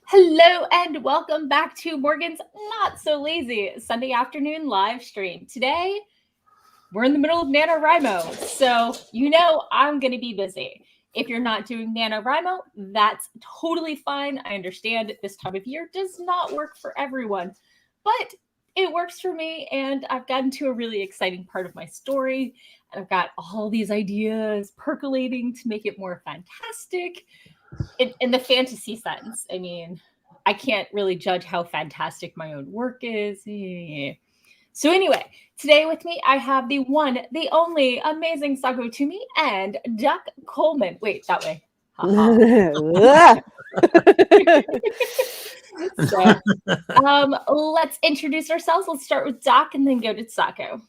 Hello and welcome back to Morgan's Not So Lazy Sunday afternoon live stream. Today, we're in the middle of NaNoWriMo, so you know I'm going to be busy. If you're not doing NaNoWriMo, that's totally fine. I understand this time of year does not work for everyone, but it works for me, and I've gotten to a really exciting part of my story, and I've got all these ideas percolating to make it more fantastic. In the fantasy sense, I mean, I can't really judge how fantastic my own work is. So anyway, today with me, I have the one, the only amazing Sako to me and Duck Coleman. Wait, that way. Let's introduce ourselves. Let's start with Doc and then go to Sako.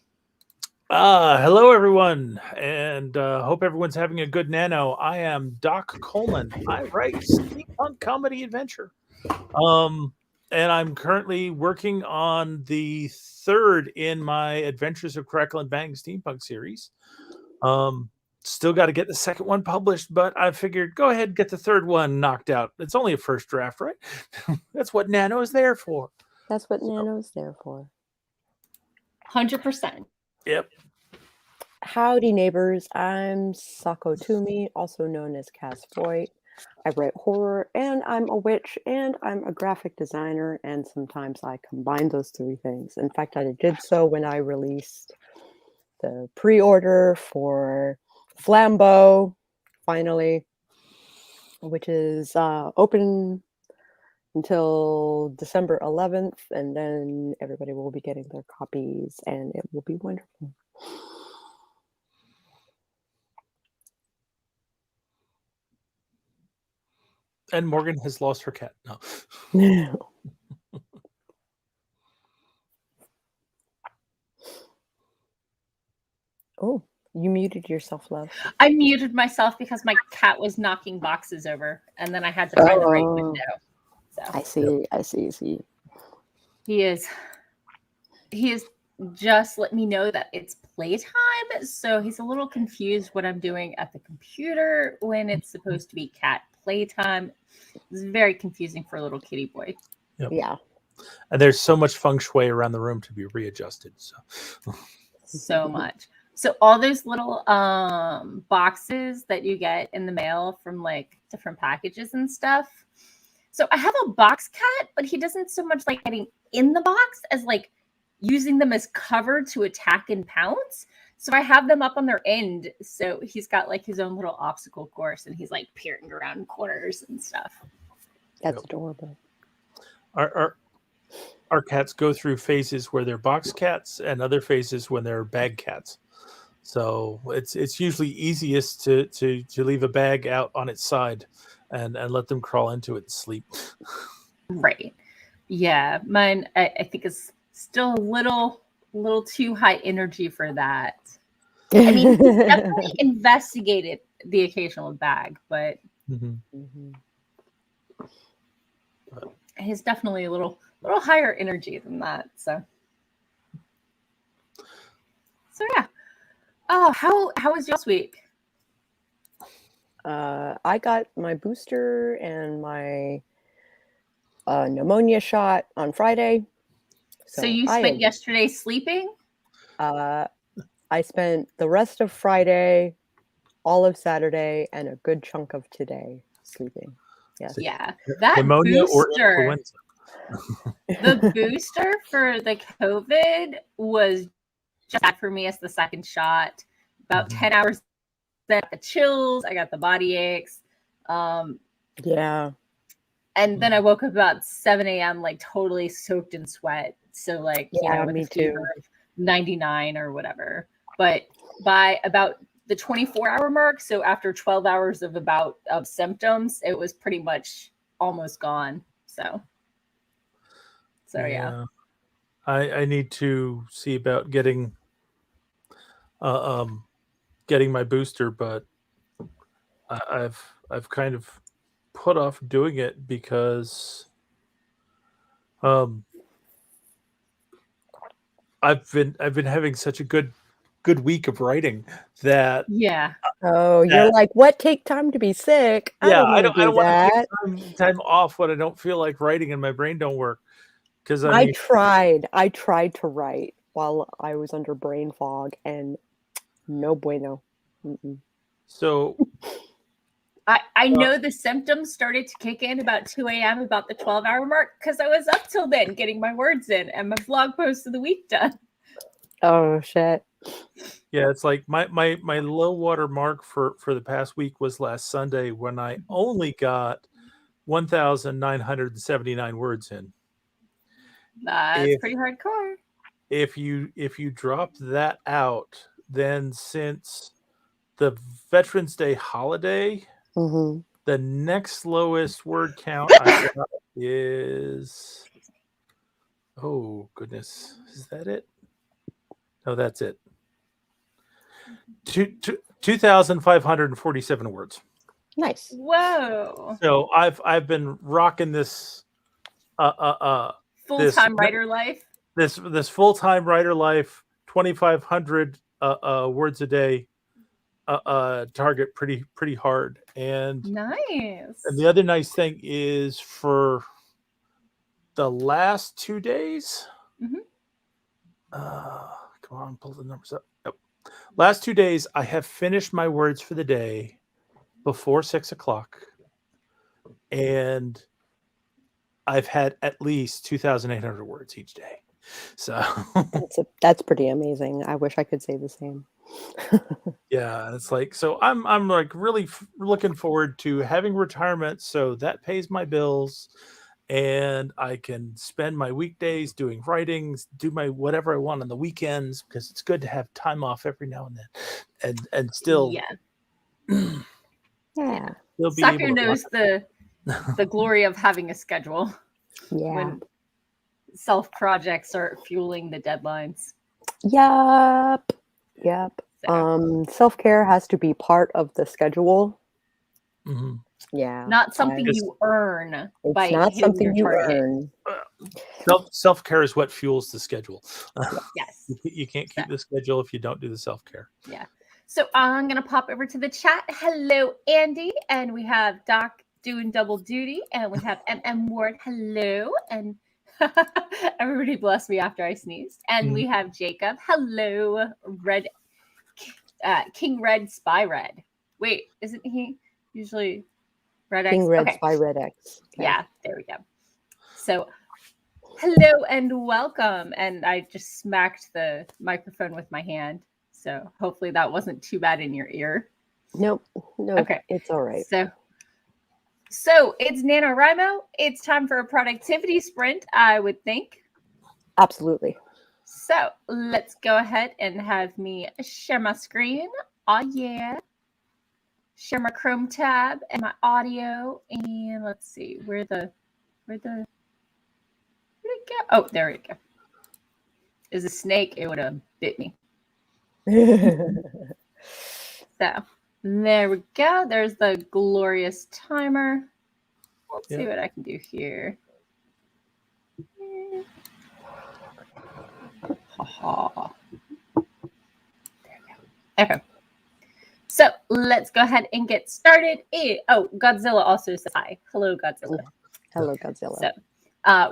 Hello, everyone, and hope everyone's having a good nano. I am Doc Coleman. I write steampunk comedy adventure. And I'm currently working on the third in my Adventures of Crackle and Bang steampunk series. Still got to get the second one published, but I figured go ahead and get the third one knocked out. It's only a first draft, right? That's what Nano is there for. That's what Nano is there for. 100%. Yep. Howdy, neighbors. I'm Sako Toomey, also known as Cass Voit. I write horror, and I'm a witch, and I'm a graphic designer, and sometimes I combine those three things. In fact, I did so when I released the pre-order for Flambeau, finally, which is open until December 11th, and then everybody will be getting their copies, and it will be wonderful. And Morgan has lost her cat. No. Oh, you muted yourself, love. I muted myself because my cat was knocking boxes over, and then I had to find the right window. So. I see. He is just let me know that it's playtime, so he's a little confused what I'm doing at the computer when it's supposed to be cat playtime. It's very confusing for a little kitty boy. Yep. Yeah. And there's so much feng shui around the room to be readjusted. So much. So all those little boxes that you get in the mail from like different packages and stuff. So I have a box cat, but he doesn't so much like getting in the box as like using them as cover to attack and pounce. So I have them up on their end. So he's got like his own little obstacle course, and he's like peering around corners and stuff. That's adorable. Our cats go through phases where they're box cats and other phases when they're bag cats. So it's usually easiest to leave a bag out on its side and let them crawl into it and sleep. Right. Yeah. Mine, I think is still a little too high energy for that. I mean, he's definitely investigated the occasional bag, but he's definitely a little higher energy than that. So yeah. Oh, how was y'all's week? I got my booster and my pneumonia shot on Friday. So you spent yesterday sleeping? I spent the rest of Friday, all of Saturday, and a good chunk of today sleeping. Yes. Yeah. That pneumonia booster, or influenza. The booster for the COVID was just bad for me as the second shot. About 10 hours, I got the chills, I got the body aches. Yeah. And then I woke up about 7 a.m. like totally soaked in sweat. So like, with me a fever of 99 or whatever. But by about the 24-hour mark, so after 12 hours of symptoms, it was pretty much almost gone. So yeah. I need to see about getting my booster, but I've kind of put off doing it because I've been having such a good good week of writing that Yeah. Oh, you're like, what? Take time to be sick? I yeah, don't I want to don't do want to that. take time off when I don't feel like writing and my brain don't work. Because I I mean, tried to write while I was under brain fog, and no bueno. Mm-mm. so I know the symptoms started to kick in about 2 a.m. about the 12-hour mark because I was up till then getting my words in and my blog post of the week done. Oh shit. yeah, it's like my low water mark for the past week was last Sunday when I only got 1,979 words in. That's pretty hardcore. If you drop that out, then since the Veterans Day holiday, Mm-hmm. the next lowest word count I got is, oh goodness, is that it? No, that's it. 2,547 words. Nice. Whoa. So I've been rocking this Full-time writer life. this full-time writer life, 2,500 words a day target pretty hard. And Nice. the other nice thing is for the last 2 days, Mhm. come on, pull the numbers up. Yep. Last 2 days, I have finished my words for the day before 6 o'clock, and I've had at least 2,800 words each day. So That's pretty amazing. I wish I could say the same. yeah, it's like, so I'm like really looking forward to having retirement, so that pays my bills, and I can spend my weekdays doing writings, do my whatever I want on the weekends, because it's good to have time off every now and then, and still Yeah. Yeah. still be Sako able to knows the glory of having a schedule Yeah. when self projects are fueling the deadlines. Yep. Yep. So, Self-care has to be part of the schedule. Mhm. Yeah. not something you earn by It's not hitting something your you target. earn. Self-care is what fuels the schedule. Yes. You can't keep the schedule if you don't do the self-care. Yeah. So I'm going to pop over to the chat. Hello, Andy. And we have Doc doing double duty. And we have MM Ward. Hello. And everybody bless me after I sneezed. And we have Jacob. Hello, Red King Red Spy Red. Wait, isn't he usually Red X? King Red Okay. Spy Red X. Okay. Yeah, there we go. So hello and welcome. And I just smacked the microphone with my hand. So hopefully that wasn't too bad in your ear. Nope. Okay. It's all right. So it's NaNoWriMo. It's time for a productivity sprint, I would think. Absolutely. So let's go ahead and have me share my screen. Oh yeah. Share my Chrome tab and my audio. And let's see, where'd it go? Oh, there we go. Is a snake, it would have bit me. So there we go. There's the glorious timer. Let's see what I can do here. Ha. There we go. Okay. So let's go ahead and get started. Oh, Godzilla also says hi. Hello, Godzilla. Hello, Godzilla. So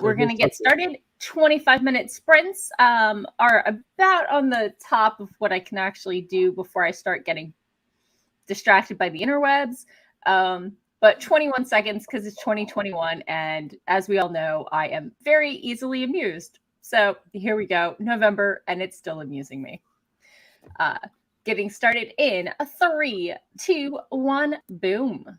we're going to get started. 25-minute sprints are about on the top of what I can actually do before I start getting distracted by the interwebs. But 21 seconds because it's 2021. And as we all know, I am very easily amused. So here we go, November, and it's still amusing me. Getting started in 3, 2, 1, boom.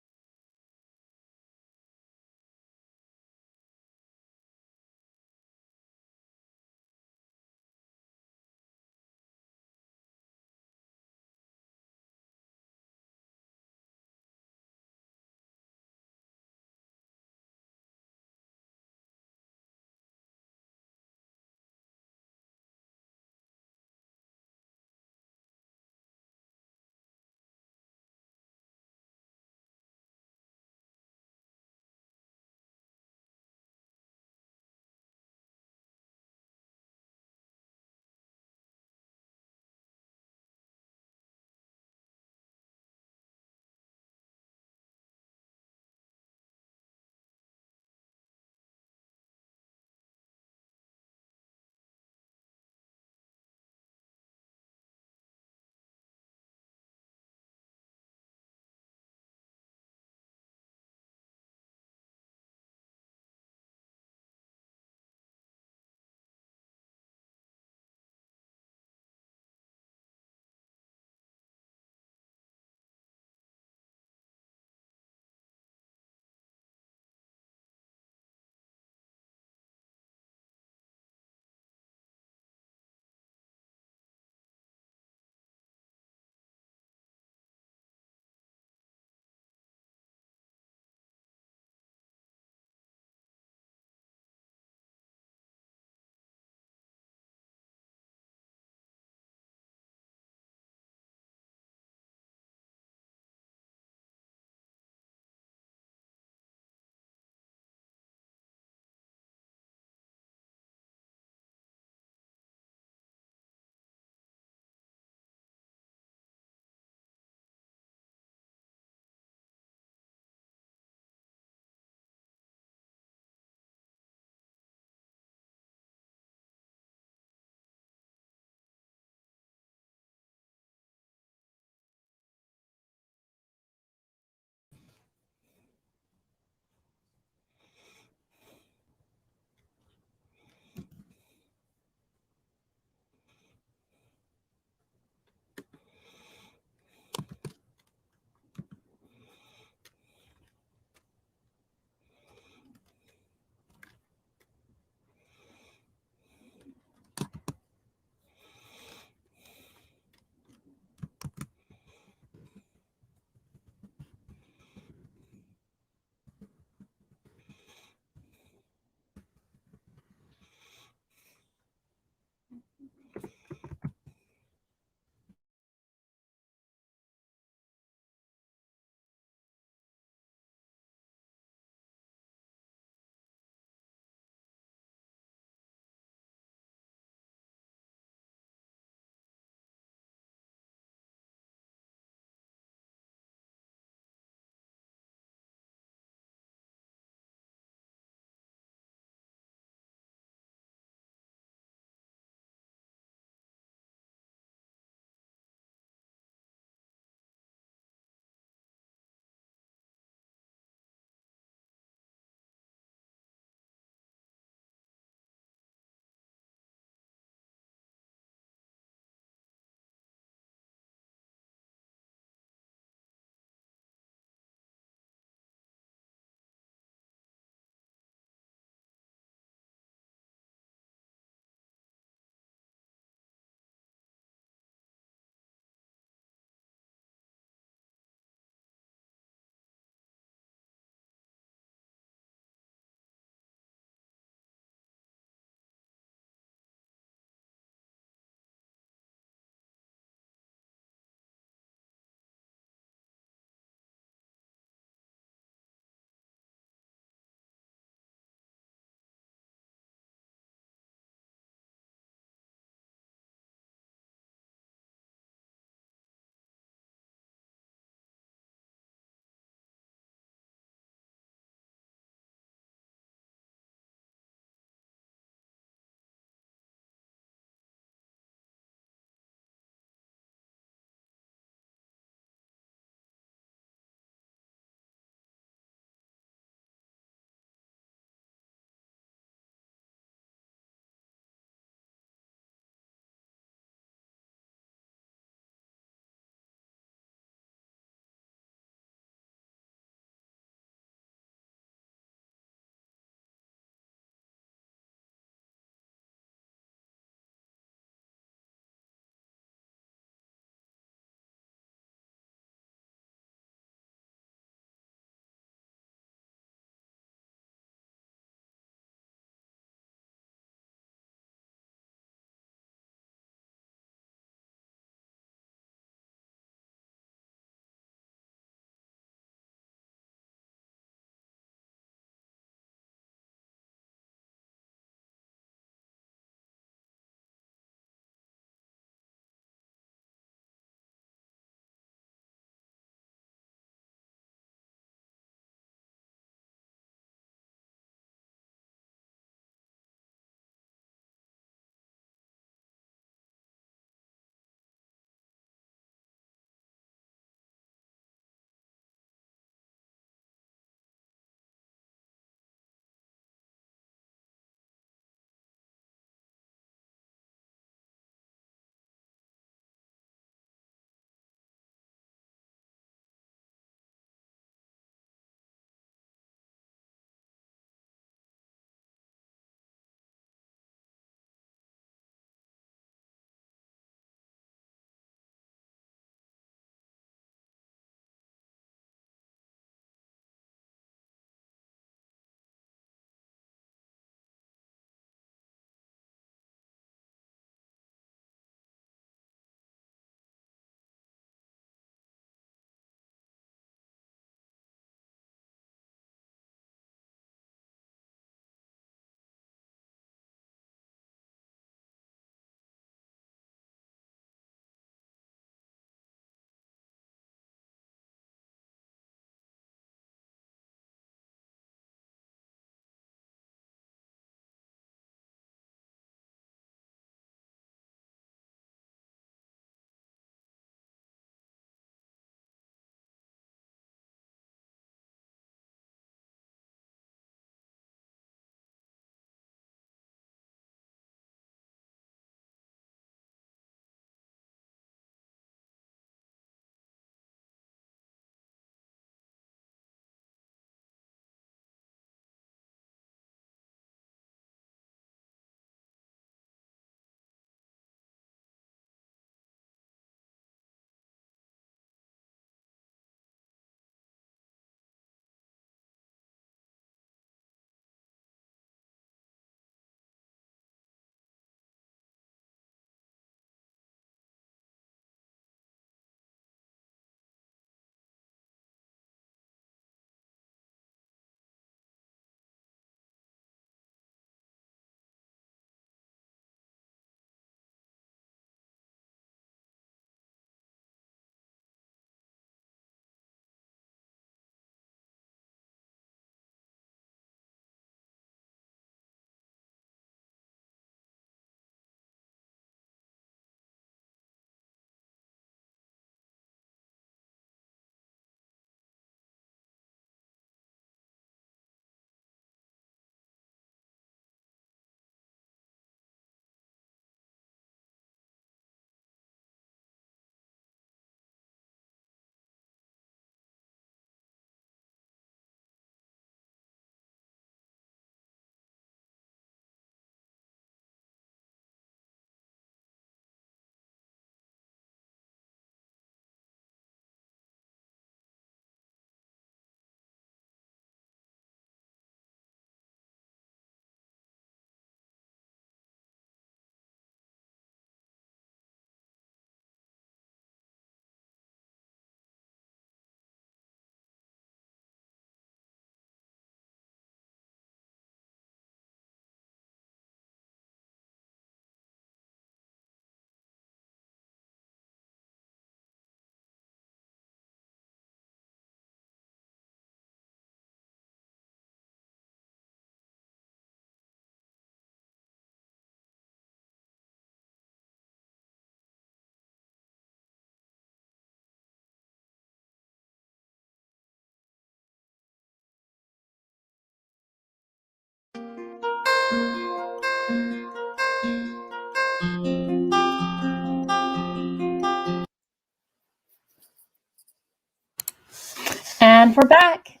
we're back.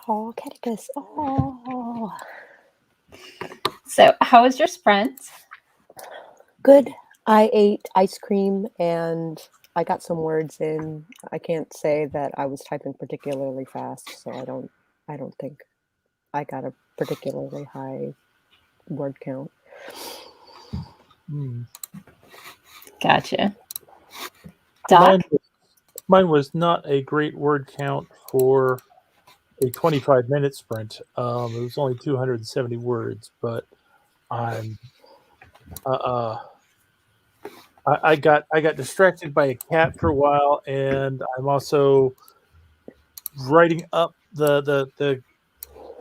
Oh, Catechus. Oh. So, how was your sprint? Good. I ate ice cream and I got some words in. I can't say that I was typing particularly fast, so I don't think I got a particularly high word count. Gotcha. Doc? Mine was not a great word count for a 25-minute sprint. It was only 270 words, but I got distracted by a cat for a while, and I'm also writing up the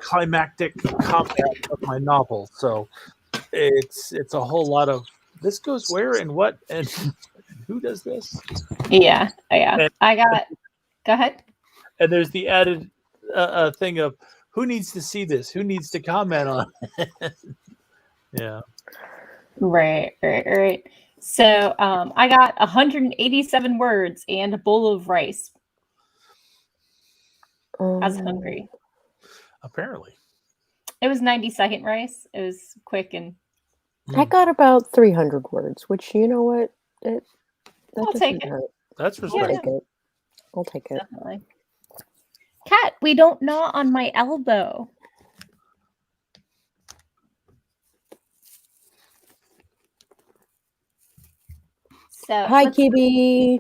climactic combat of my novel. So it's a whole lot of this goes where and what and who does this? Yeah. And, Go ahead. And there's the added thing of who needs to see this? Who needs to comment on it? Yeah. Right. So I got 187 words and a bowl of rice. I was hungry. Apparently. It was 90-second rice. It was quick and... I got about 300 words, which, you know what? I'll take it. Hurt. That's respectable. I'll take it. Definitely. Cat, we don't gnaw on my elbow. So Hi, Kibby.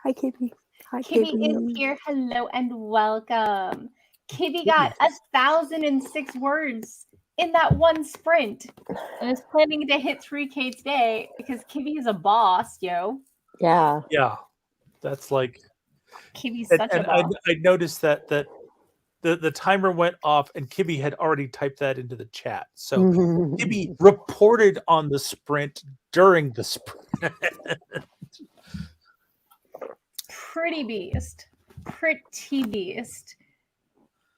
Hi, Kibby. Hi, Kibby is here. Hello and welcome. Kibby got 1,006 words in that one sprint and is planning to hit 3K today because Kibby is a boss, yo. Yeah. Yeah. That's like Kibby's such a boss. I noticed that the timer went off and Kibby had already typed that into the chat. So Kibby reported on the sprint during the sprint. Pretty beast.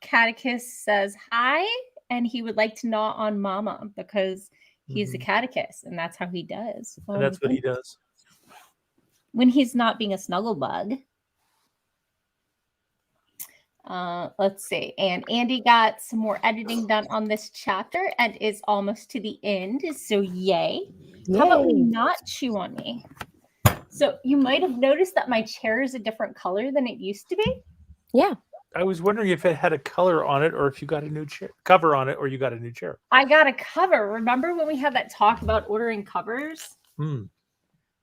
Catechus says hi, and he would like to gnaw on Mama because he's a catechus, and that's how he does. And that's what he does. When he's not being a snuggle bug. Let's see. And Andy got some more editing done on this chapter and is almost to the end. So yay. How about we not chew on me? So you might have noticed that my chair is a different color than it used to be. Yeah. I was wondering if it had a color on it or if you got a new chair cover on it or you got a new chair. I got a cover. Remember when we had that talk about ordering covers?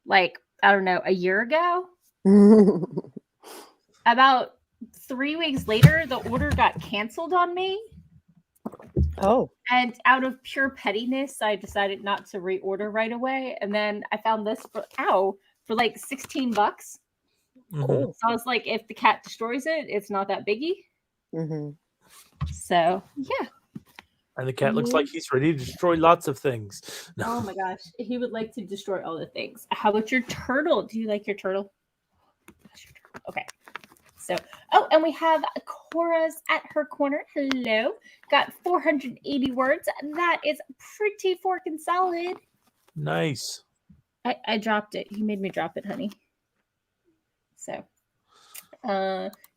Like, I don't know, a year ago? About 3 weeks later, the order got canceled on me. Oh. And out of pure pettiness, I decided not to reorder right away. And then I found this for like $16. Oh. So I was like, if the cat destroys it, it's not that biggie. So, yeah. And the cat looks like he's ready to destroy lots of things. No. Oh my gosh. He would like to destroy all the things. How about your turtle? Do you like your turtle? Okay. So, and we have Cora's at her corner. Hello. Got 480 words. That is pretty forking solid. Nice. I dropped it. You made me drop it, honey. So,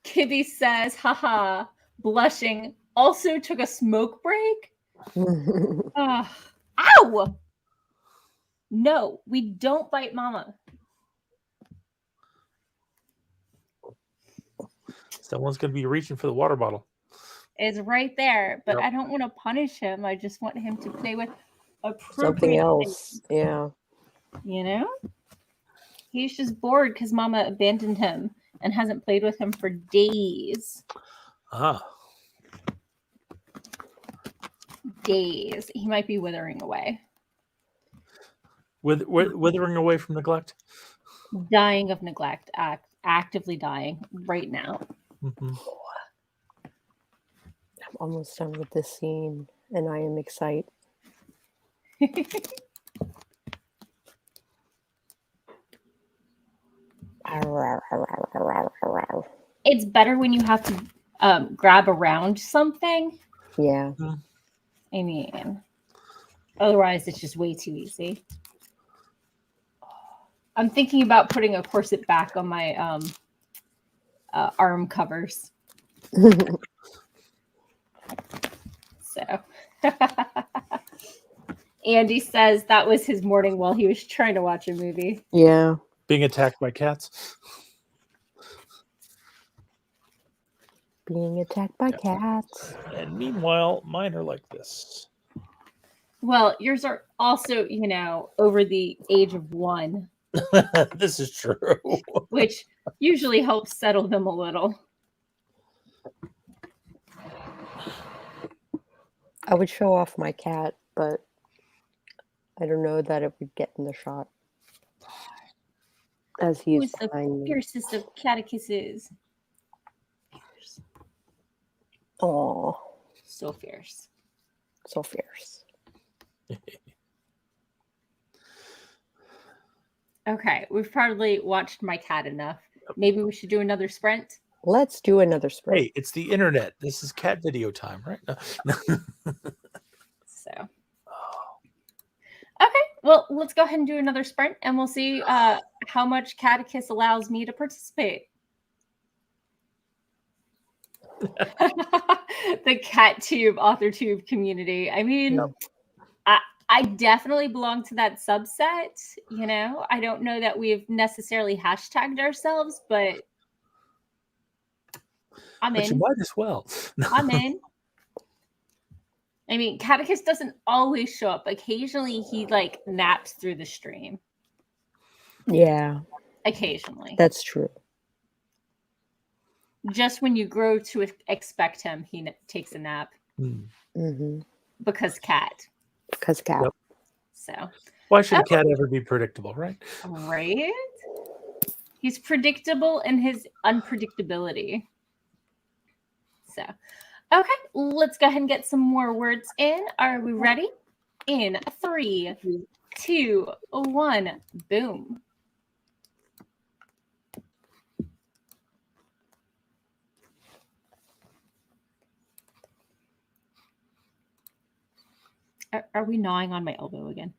Kibby says, haha, blushing. Also took a smoke break. Ow! No, we don't bite Mama. Someone's going to be reaching for the water bottle. It's right there, but I don't want to punish him. I just want him to play with appropriate something else. things. Yeah. You know? He's just bored because Mama abandoned him and hasn't played with him for days. Days. He might be withering away. Withering away from neglect? Dying of neglect. Actively dying right now. I'm almost done with this scene, and I am excited. It's better when you have to grab around something. Yeah. I mean, otherwise it's just way too easy. I'm thinking about putting a corset back on my arm covers. So Andy says that was his morning while he was trying to watch a movie. Yeah. Being attacked by cats. Being attacked by cats. And meanwhile, mine are like this. Well, yours are also, over the age of 1. This is true. Which usually helps settle them a little. I would show off my cat, but I don't know that it would get in the shot. As he's Who's the behind me. fiercest of catechisses? Fierce. Oh, So fierce. so fierce. Okay, we've probably watched my cat enough. Maybe we should do another sprint. Let's do another sprint. Hey, it's the internet. This is cat video time, right? No. So, okay, well, let's go ahead and do another sprint, and we'll see how much Catechist allows me to participate. The cat tube, author tube community. I mean, Yep. I definitely belong to that subset. I don't know that we've necessarily hashtagged ourselves, but I'm But you in. might as well. I'm in. I mean, Catechist doesn't always show up. Occasionally, he naps through the stream. Yeah, Occasionally. that's true. Just when you grow to expect him, he takes a nap. Mm-hmm. Because cat. Because cat. Yep. So. Why should a cat ever be predictable, right? Right? He's predictable in his unpredictability. So, okay, let's go ahead and get some more words in. Are we ready? In 3, 2, 1, boom. Are we gnawing on my elbow again?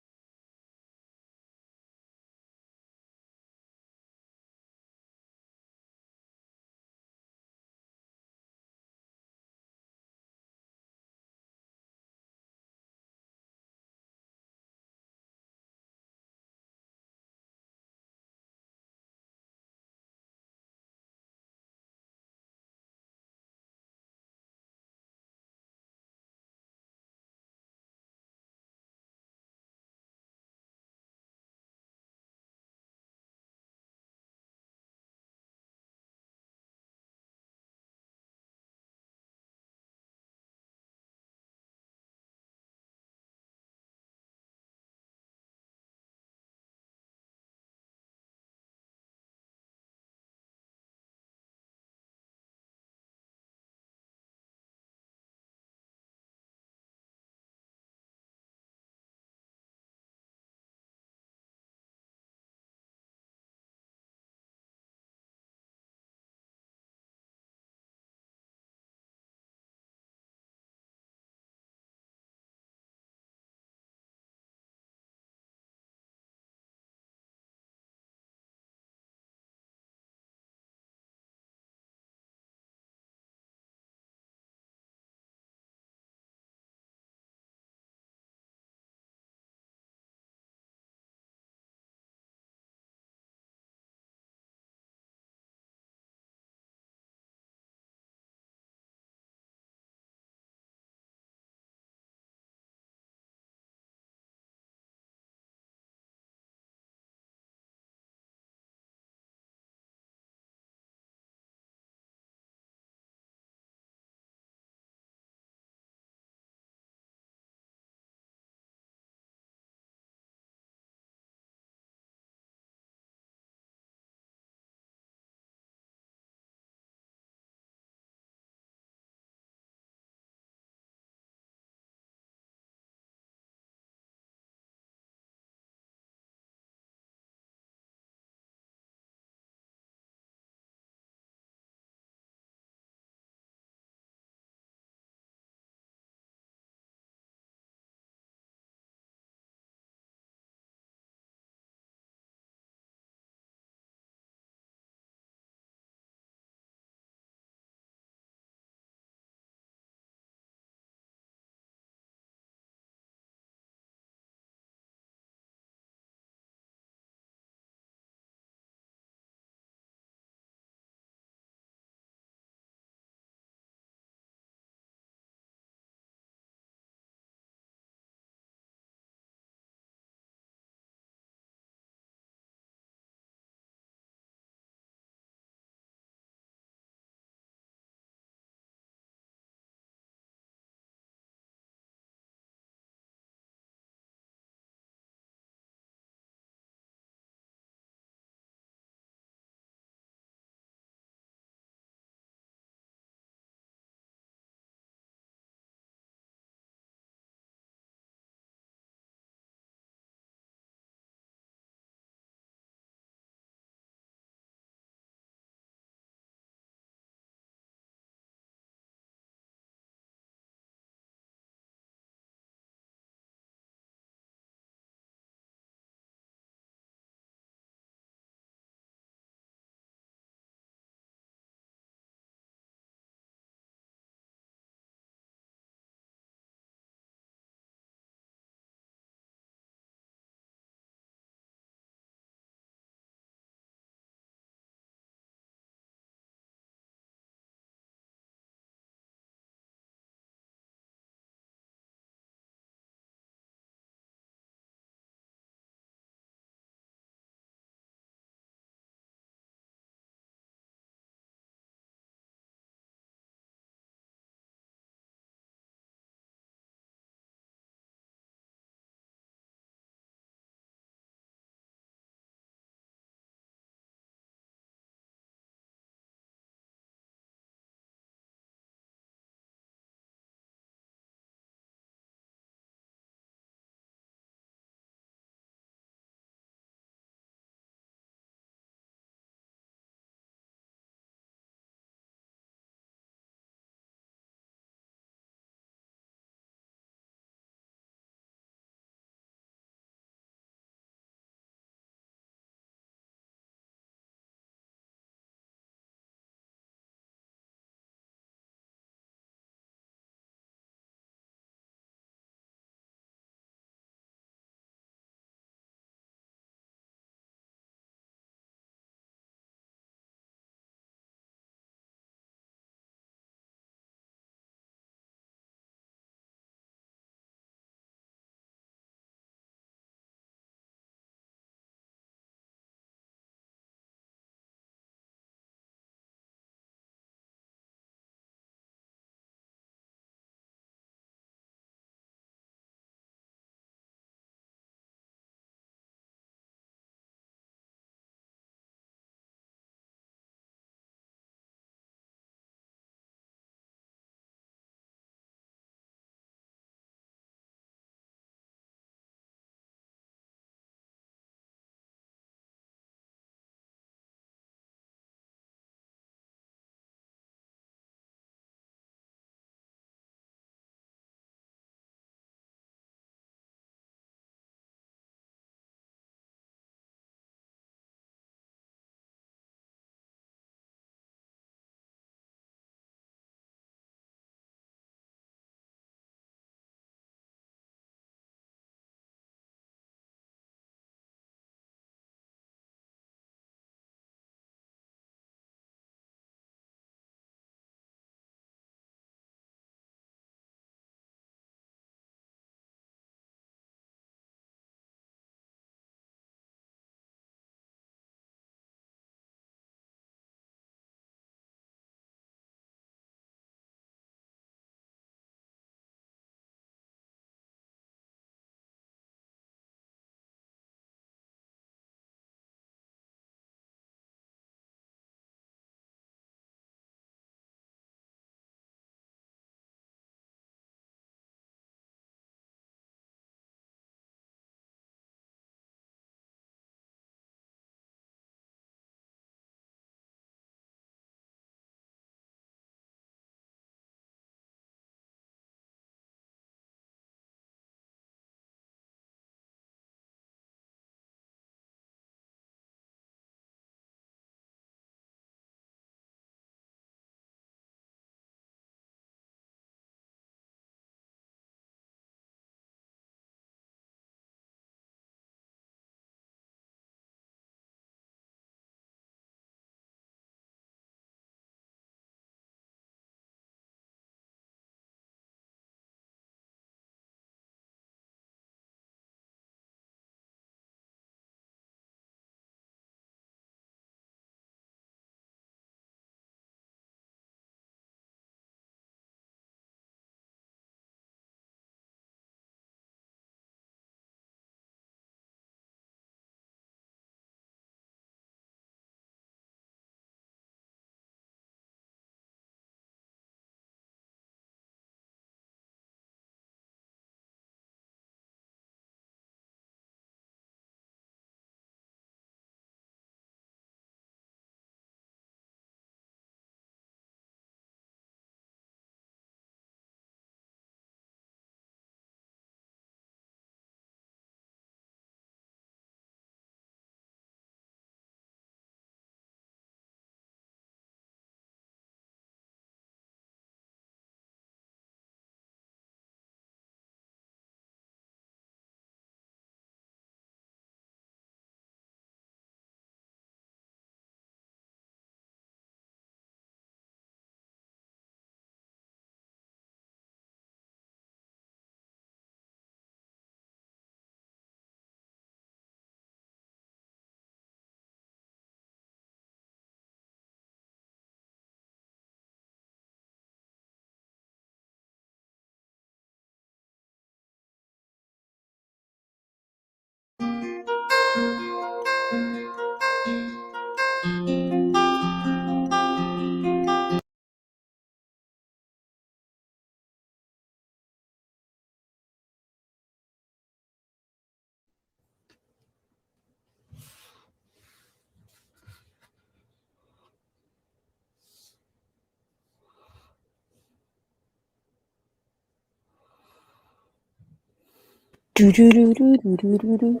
Do do do do do do do do.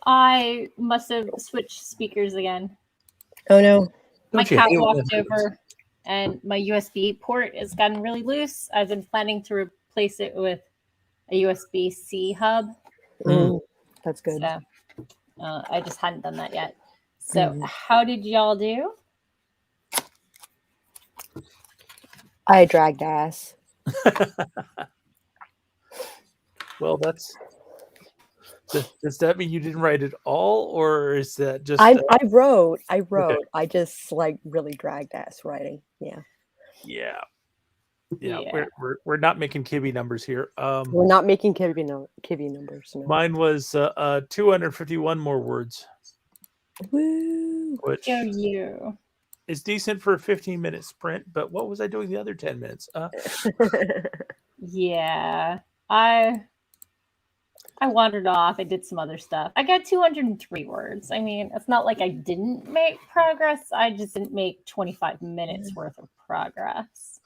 I must have switched speakers again. Oh no! My Don't you cat hate when walked that happens? over, and my USB port has gotten really loose. I've been planning to replace it with a USB-C hub. That's good. So I just hadn't done that yet. So how did y'all do? I dragged ass. Well, that's. Does that mean you didn't write it all, or is that just? I wrote. Okay. I just like really dragged ass writing. Yeah. Yeah. We're not making Kibby numbers here. We're not making Kibby numbers. No. Mine was 251 more words, Woo! which Go you. is decent for a 15-minute sprint. But what was I doing the other 10 minutes? Yeah. I wandered off. I did some other stuff. I got 203 words. I mean, it's not like I didn't make progress. I just didn't make 25 minutes worth of progress.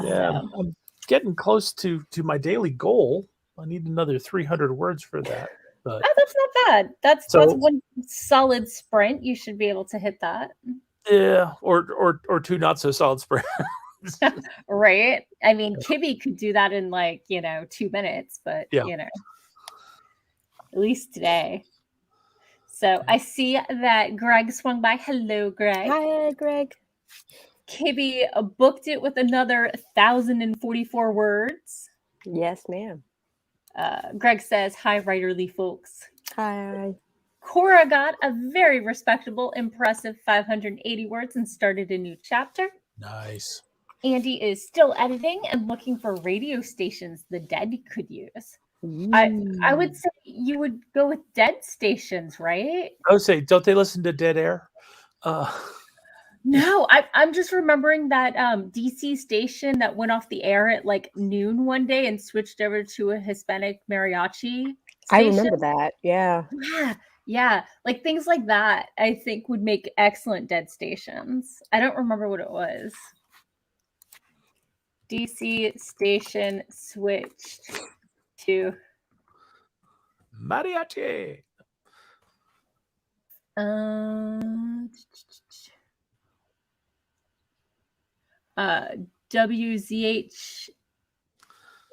Yeah, So. I'm getting close to my daily goal. I need another 300 words for that. But Oh, that's not bad. That's So- one solid sprint. You should be able to hit that. yeah, or two not so solid sprints. Right? I mean, Kibby could do that in 2 minutes, but Yeah. at least today. So I see that Greg swung by. Hello, Greg. Hi, Greg. Kibby booked it with another 1,044 words. Yes, ma'am. Greg says, hi, writerly folks. Hi. Cora got a very respectable, impressive 580 words and started a new chapter. Nice. Andy is still editing and looking for radio stations the dead could use. I would say you would go with dead stations, right? I would say, don't they listen to Dead Air? No, I'm just remembering that DC station that went off the air at noon one day and switched over to a Hispanic mariachi station. I remember that. Yeah. Yeah. Like things like that, I think would make excellent dead stations. I don't remember what it was. DC station switched to Mariachi. WZH,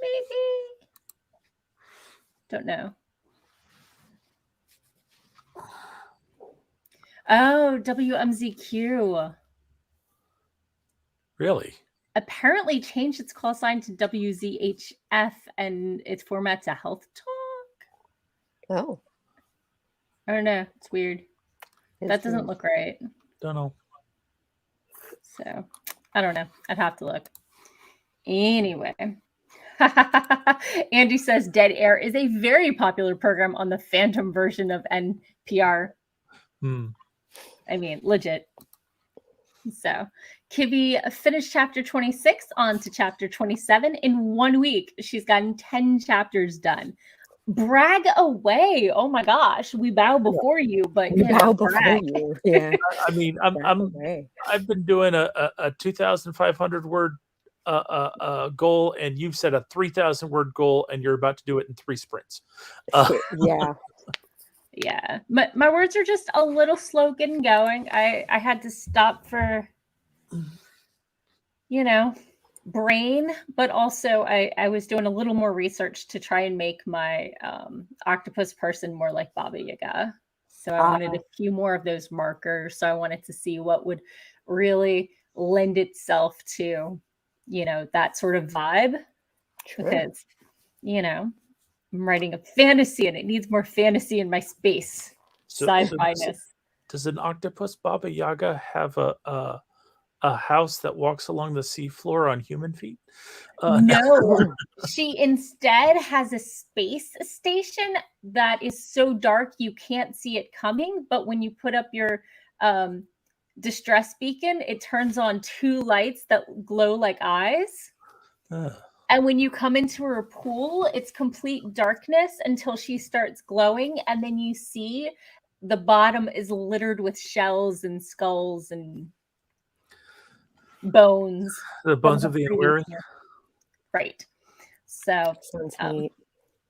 maybe? Don't know. Oh, WMZQ. Really? Apparently changed its call sign to WZHF and its format to Health Talk. Oh. I don't know. It's weird. That doesn't look right. Don't know. So, I don't know. I'd have to look. Anyway. Andy says Dead Air is a very popular program on the Phantom version of NPR. I mean, legit. So, Kibby finished chapter 26 on to chapter 27 in 1 week. She's gotten 10 chapters done. Brag away. Oh my gosh. We bow before you, but We bow before brag. you. Yeah. I mean, I've been doing a 2,500 word goal, and you've set a 3,000 word goal, and you're about to do it in 3 sprints. Yeah. Yeah. My words are just a little slow getting going. I had to stop for, brain, but also I was doing a little more research to try and make my octopus person more like Baba Yaga. So I wanted a few more of those markers. So I wanted to see what would really lend itself to, that sort of vibe. Sure. Because, I'm writing a fantasy and it needs more fantasy in my space. Sci-fi-ness. Does an octopus Baba Yaga have a house that walks along the seafloor on human feet? No, she instead has a space station that is so dark you can't see it coming. But when you put up your distress beacon, it turns on 2 lights that glow like eyes. And when you come into her pool, it's complete darkness until she starts glowing. And then you see the bottom is littered with shells and skulls and bones. The from bones her of the previous unwary. year. Right. So Sounds um, neat.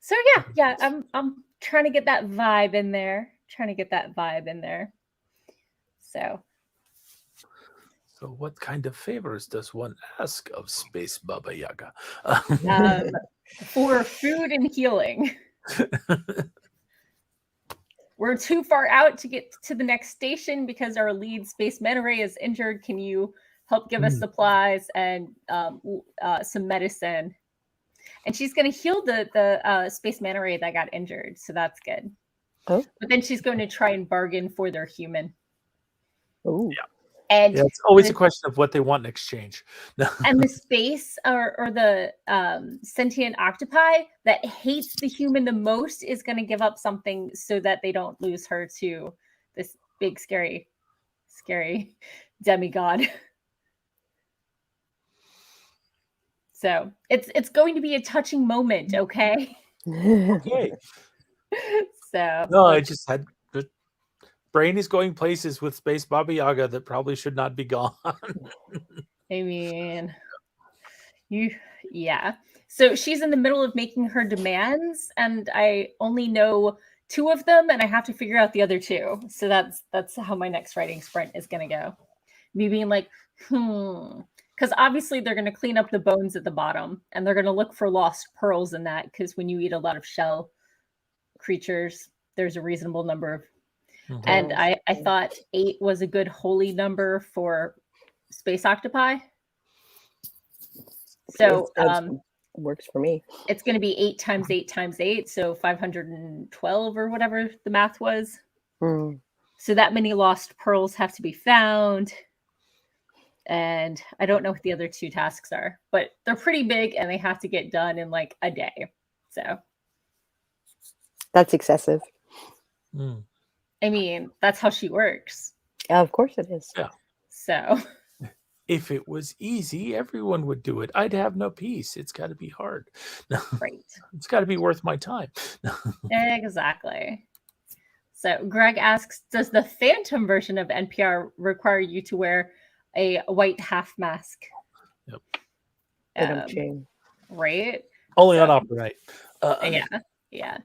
so yeah, I'm trying to get that vibe in there. So So what kind of favors does one ask of Space Baba Yaga? for food and healing. We're too far out to get to the next station because our lead space manta ray is injured. Can you help give us supplies and some medicine? And she's going to heal the space manta ray that got injured, so that's good. Oh. But then she's going to try and bargain for their human. Oh. Yeah. And it's always a question of what they want in exchange. And the space or the sentient octopi that hates the human the most is going to give up something so that they don't lose her to this big, scary demigod. So it's going to be a touching moment, okay? Okay. So No, I just had the brain is going places with Space Baba Yaga that probably should not be gone. I mean, yeah. So she's in the middle of making her demands, and I only know 2 of them, and I have to figure out the other 2. So that's how my next writing sprint is going to go. Me being like, because obviously they're going to clean up the bones at the bottom, and they're going to look for lost pearls in that. Because when you eat a lot of shell creatures, there's a reasonable number of. And I thought 8 was a good holy number for space octopi. So works for me. It's going to be 8 times 8 times 8, so 512 or whatever the math was. So that many lost pearls have to be found. And I don't know what the other 2 tasks are, but they're pretty big and they have to get done in like a day. So that's excessive. I mean, that's how she works. Of course it is. Yeah. So if it was easy, everyone would do it. I'd have no peace. It's got to be hard. Right. It's got to be worth my time. Exactly. So Greg asks, does the Phantom version of NPR require you to wear a white half mask? Yep. Right? Only on opera night. Yeah.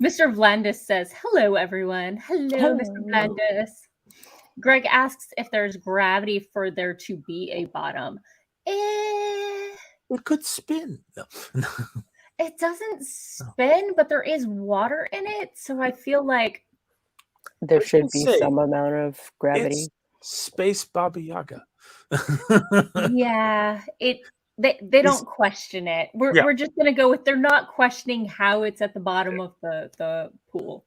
Mr. Vlandis says, hello, everyone. Hello, Mr. Vlandis. Greg asks if there's gravity for there to be a bottom. It could spin. No. It doesn't spin, but there is water in it. So I feel like there should be some amount of gravity. It's Space Baba Yaga. Yeah, they don't question it. We're just gonna go with they're not questioning how it's at the bottom of the pool.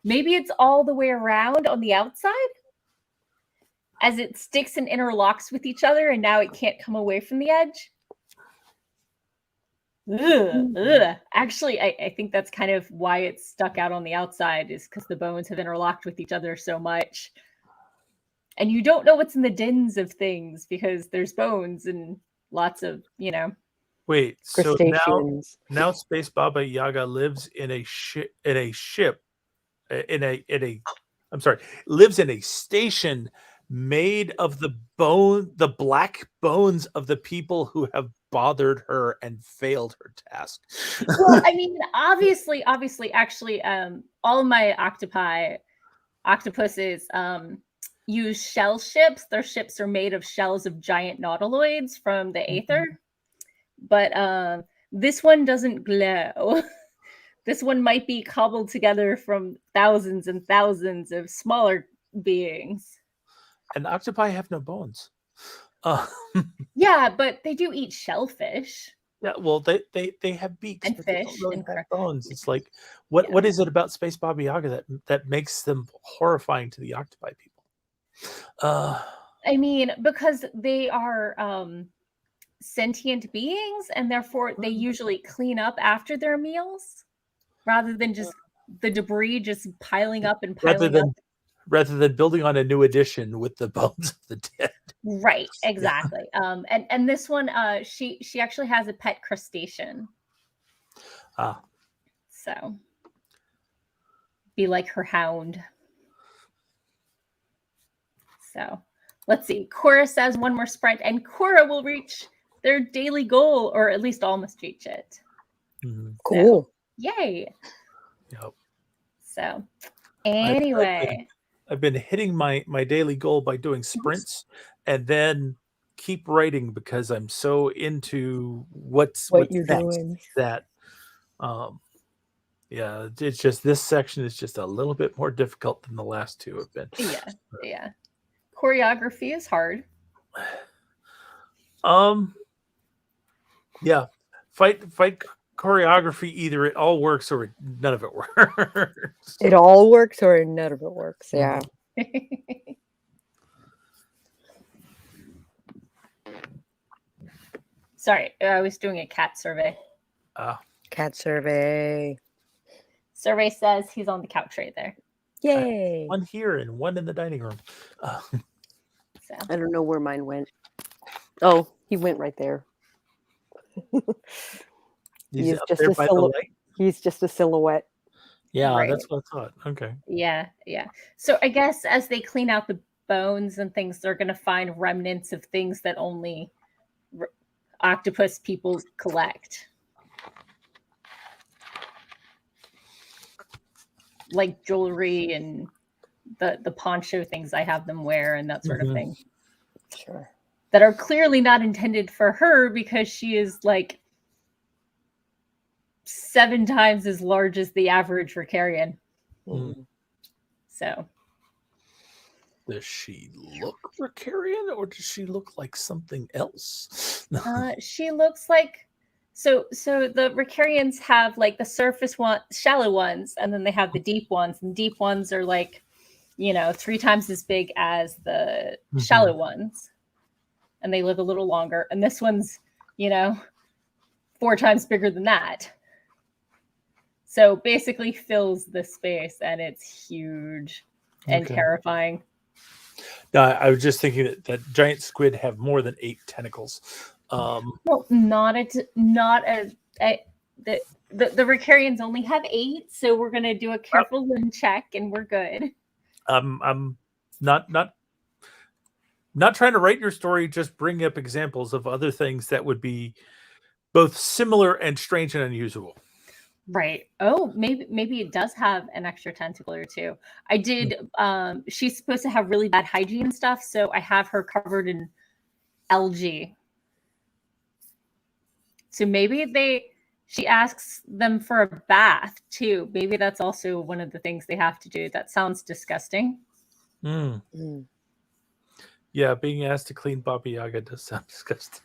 Maybe it's all the way around on the outside as it sticks and interlocks with each other, and now it can't come away from the edge. Ugh. Actually, I think that's kind of why it's stuck out on the outside, is because the bones have interlocked with each other so much. And you don't know what's in the dens of things because there's bones and lots of, Wait, so now Space Baba Yaga lives in a lives in a station made of the black bones of the people who have bothered her and failed her task. Well, I mean, obviously, actually, all of my octopuses, use shell ships. Their ships are made of shells of giant nautiloids from the Aether. But this one doesn't glow. This one might be cobbled together from thousands and thousands of smaller beings. And octopi have no bones. Yeah, but they do eat shellfish. Yeah, well, they have beaks and but fish they don't really and have bones. It's like, what is it about Space Baba Yaga that makes them horrifying to the octopi people? I mean, because they are sentient beings, and therefore they usually clean up after their meals rather than just the debris just piling up and piling up. Rather than building on a new edition with the bones of the dead. Right, exactly. And this one, she actually has a pet crustacean. So be like her hound. So let's see. Cora says one more sprint, and Cora will reach their daily goal, or at least almost reach it. Cool. So, yay. Yep. So, anyway. I've been hitting my daily goal by doing sprints and then keep writing because I'm so into what's you're next doing. that yeah, it's just this section is just a little bit more difficult than the last two have been. Yeah. Choreography is hard. Yeah. Fight choreography, either it all works or none of it works. It all works or none of it works. Yeah. Sorry, I was doing a cat survey. Cat survey. Survey says he's on the couch right there. Yay. One here and one in the dining room. So. I don't know where mine went. Oh, he went right there. He's up there by the light. He's just a silhouette. Yeah, Right. that's what I thought. Okay. Yeah. So I guess as they clean out the bones and things, they're going to find remnants of things that only octopus people collect. Like jewelry and the poncho things I have them wear and that sort of thing. Sure. That are clearly not intended for her because she is like 7 times as large as the average Ricarian. So. Does she look Ricarian or does she look like something else? She looks like so the Ricarians have like the surface one, shallow ones, and then they have the deep ones. And deep ones are like, 3 times as big as the shallow ones. And they live a little longer. And this one's, 4 times bigger than that. So basically fills the space, and it's huge and terrifying. No, I was just thinking that giant squid have more than 8 tentacles. Well, the Ricarians only have 8, so we're gonna do a careful limb check, and we're good. I'm not trying to write your story. Just bring up examples of other things that would be both similar and strange and unusual. Right. Oh, maybe it does have an extra tentacle or 2. I did. She's supposed to have really bad hygiene and stuff, so I have her covered in algae. So maybe she asks them for a bath too. Maybe that's also one of the things they have to do. That sounds disgusting. Yeah, being asked to clean Baba Yaga does sound disgusting.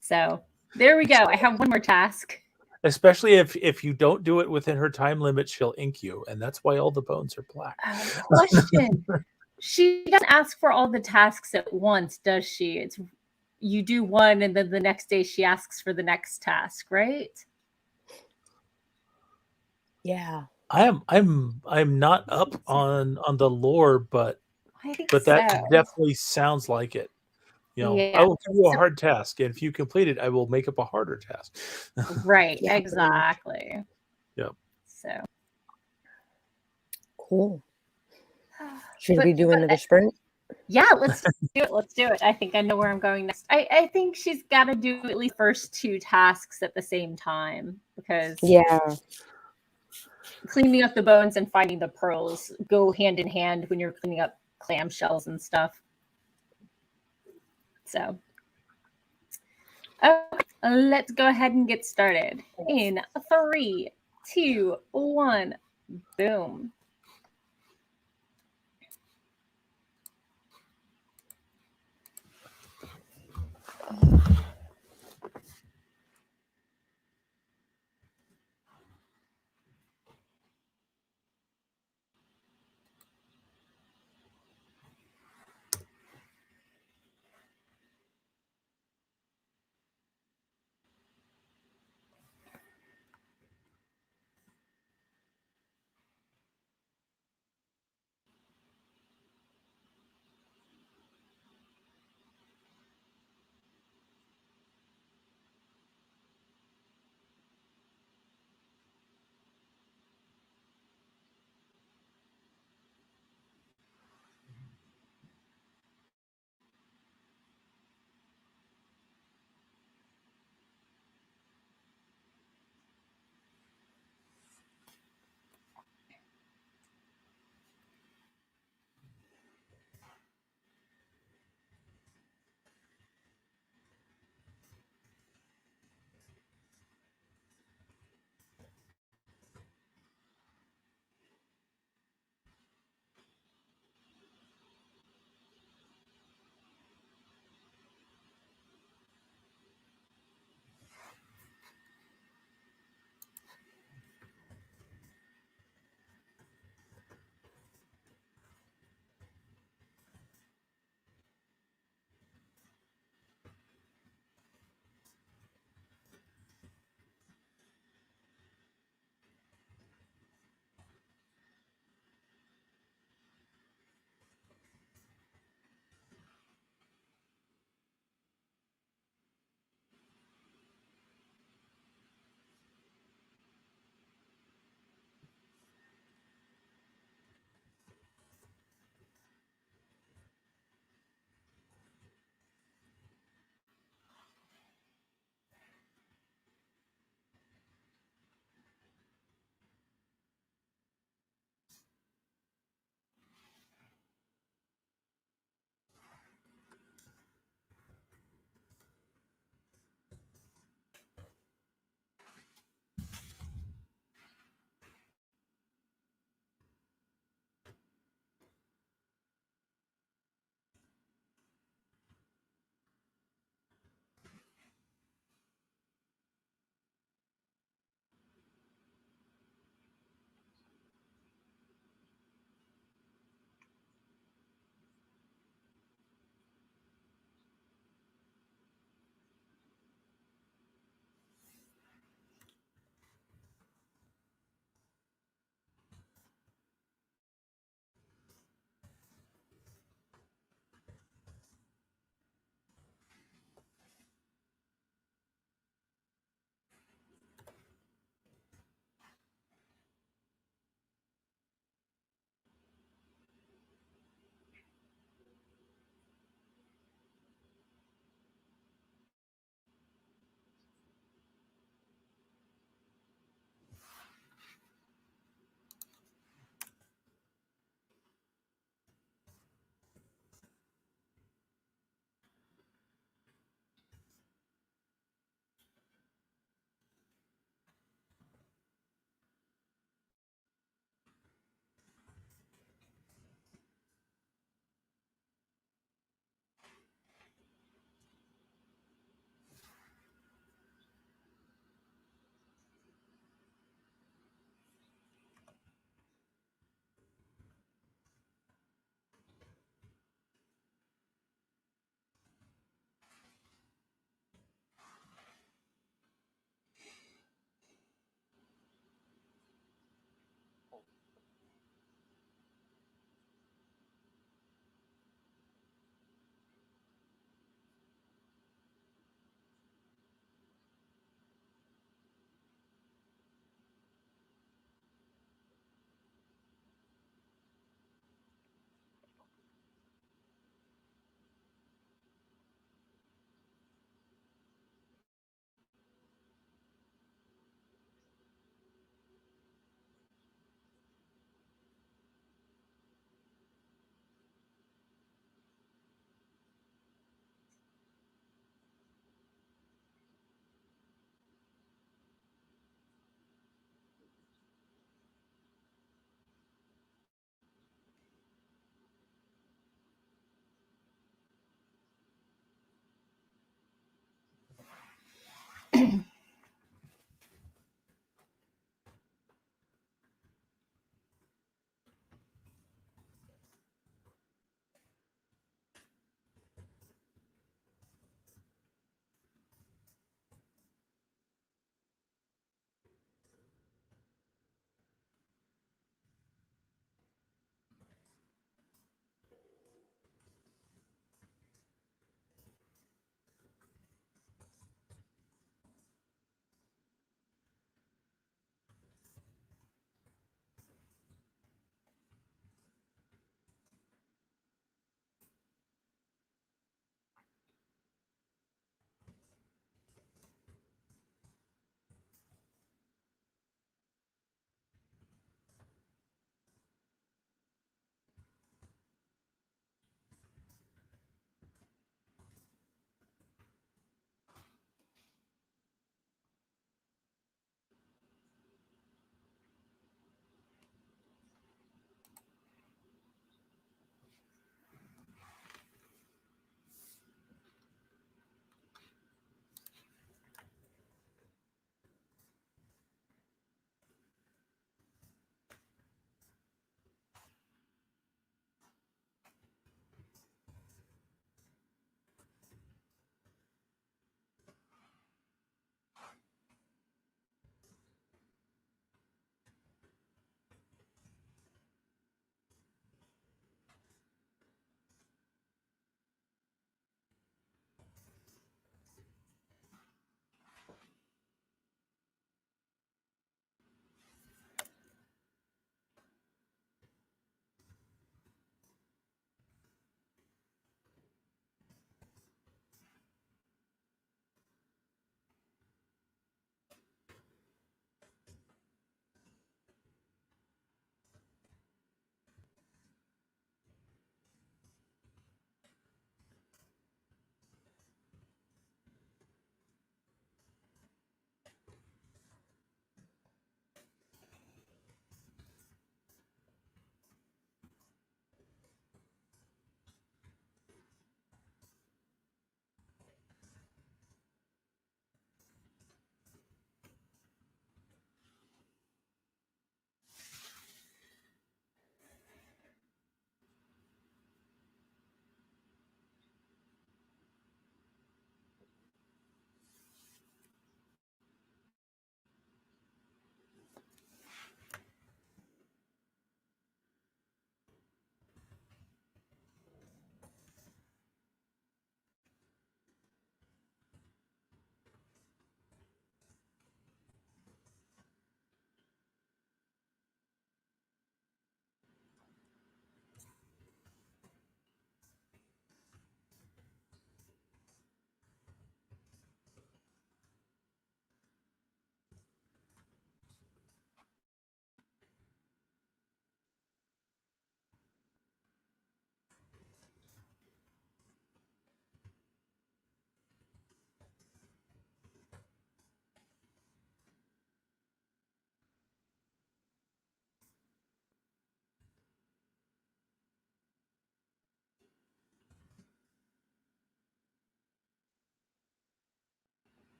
So there we go. I have one more task. Especially if you don't do it within her time limit, she'll ink you, and that's why all the bones are black. Question. She doesn't ask for all the tasks at once, does she? You do one, and then the next day she asks for the next task, right? Yeah. I'm not up on the lore, but that definitely sounds like it. I will give you a hard task, and if you complete it, I will make up a harder task. Right, exactly. Yep. So cool. Should we do another sprint? Yeah, let's do it. Let's do it. I think I know where I'm going next. I think she's got to do at least first 2 tasks at the same time because cleaning up the bones and finding the pearls go hand in hand when you're cleaning up clamshells and stuff. So, let's go ahead and get started. In 3, 2, 1, boom.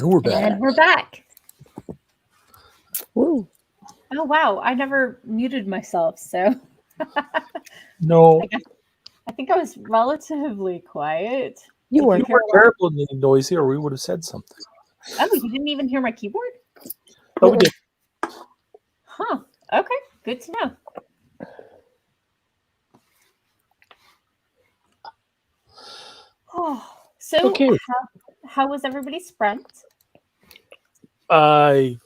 And we're back. And we're back. Woo. Oh, wow. I never muted myself, so No, I think I was relatively quiet. You you weren't. were terribly noisy, or we would have said something. Oh, you didn't even hear my keyboard? Oh, we did. Huh. Okay. Good to know. Oh, so Okay. how was everybody's sprint? I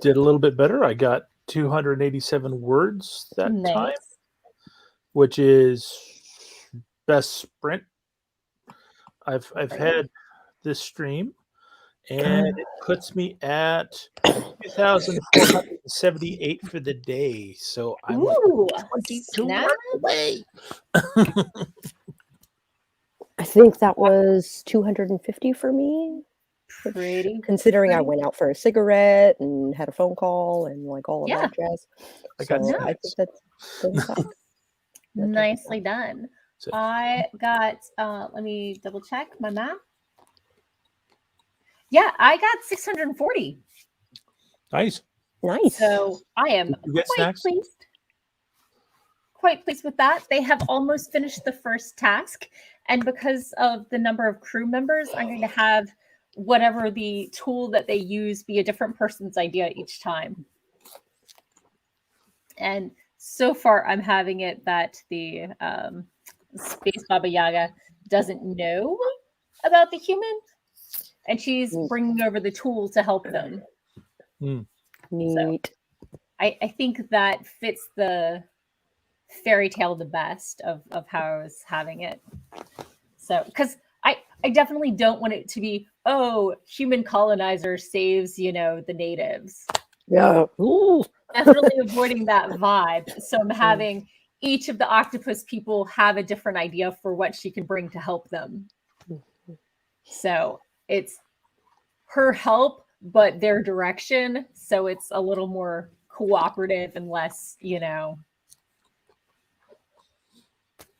did a little bit better. I got 287 words that time, Nice. which is best sprint I've had this stream, and it puts me at 2,478 for the day. So I'm like Ooh, 22 snap. words away. I think that was 250 for me. Pretty. Considering I pretty- went out for a cigarette and had a phone call and like all of Yeah. that jazz. I got So I snacks. think that's Nicely done. So- I got, let me double check my math. Yeah, I got 640. Nice. nice. So I am Did you get quite snacks? pleased. Quite pleased with that. They have almost finished the first task. And because of the number of crew members, I'm going to have whatever the tool that they use be a different person's idea each time. And so far, I'm having it that the Space Baba Yaga doesn't know about the human, and she's bringing over the tool to help them. Neat. I think that fits the fairy tale the best of how I was having it. So, because I definitely don't want it to be, oh, human colonizer saves, the natives. Yeah. Ooh. Definitely avoiding that vibe. So I'm having each of the octopus people have a different idea for what she can bring to help them. So it's her help, but their direction. So it's a little more cooperative and less,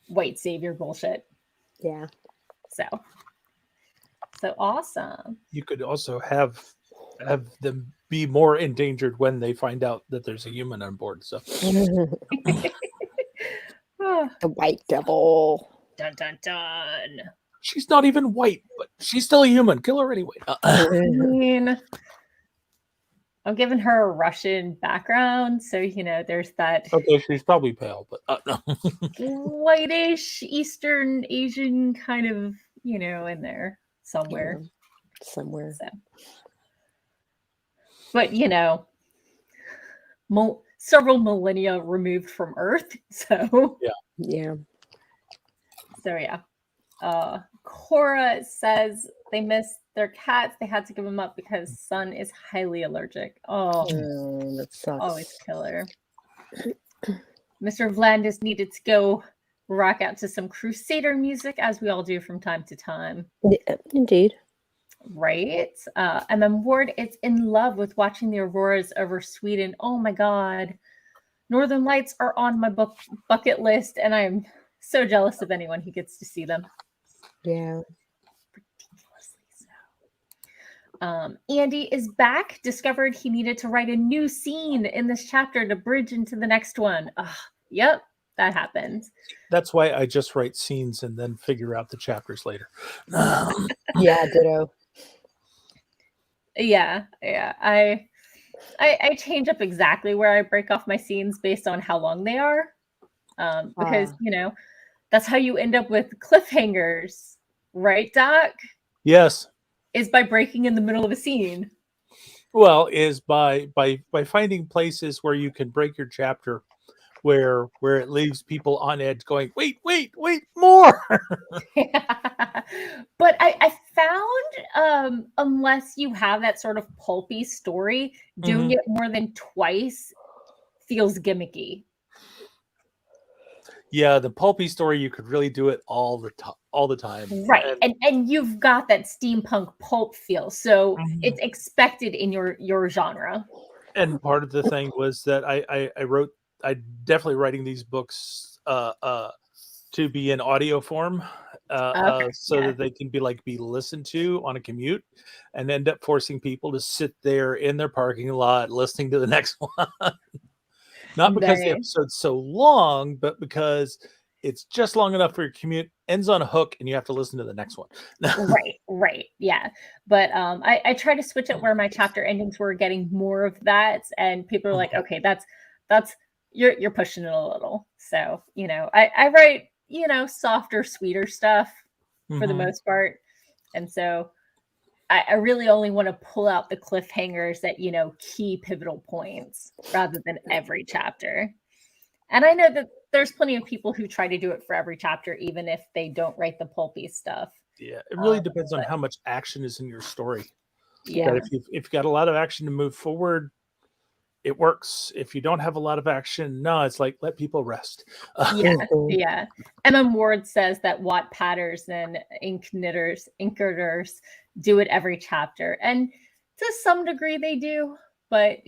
white savior bullshit. Yeah. So awesome. You could also have them be more endangered when they find out that there's a human on board. So The white devil. Dun dun dun. she's not even white, but she's still a human. Kill her anyway. I mean, I'm giving her a Russian background, so there's that Okay, she's probably pale, but no. whitish Eastern Asian kind of, in there somewhere. Somewhere. So. But several millennia removed from Earth, so Yeah. Cora says they miss their cats. They had to give them up because Sun is highly allergic. Oh, That sucks. always killer. Mr. Vlandis needed to go rock out to some Crusader music, as we all do from time to time. Yeah, indeed. Right? And then Ward is in love with watching the auroras over Sweden. Oh my God. Northern Lights are on my bucket list, and I'm so jealous of anyone who gets to see them. Yeah. Ridiculously so. Andy is back, discovered he needed to write a new scene in this chapter to bridge into the next one. Yep, that happens. That's why I just write scenes and then figure out the chapters later. Yeah, ditto. Yeah. I change up exactly where I break off my scenes based on how long they are. Because, that's how you end up with cliffhangers, right, Doc? Yes. Is by breaking in the middle of a scene. Well, is by finding places where you can break your chapter where it leaves people on edge going, wait, more. But I found unless you have that sort of pulpy story, doing it more than twice feels gimmicky. Yeah, the pulpy story, you could really do it all the time. Right. And you've got that steampunk pulp feel. So it's expected in your genre. And part of the thing was that I definitely writing these books to be in audio form, Okay, so yeah. that they can be listened to on a commute, and end up forcing people to sit there in their parking lot listening to the next one. Not because the Right. episode's so long, but because it's just long enough for your commute, ends on a hook, and you have to listen to the next one. Right. Yeah. But I try to switch it where my chapter endings were getting more of that, and people are like, okay, that's you're pushing it a little. So, I write, softer, sweeter stuff for the Mhm. most part. And so I really only want to pull out the cliffhangers that, key pivotal points rather than every chapter. And I know that there's plenty of people who try to do it for every chapter, even if they don't write the pulpy stuff. Yeah, it really Um, depends on but how much action is in your story. yeah, That if you've got a lot of action to move forward, it works. If you don't have a lot of action, no, it's like let people rest. yeah. Emma Ward says that Watt Patters and inkers do it every chapter. And to some degree they do, but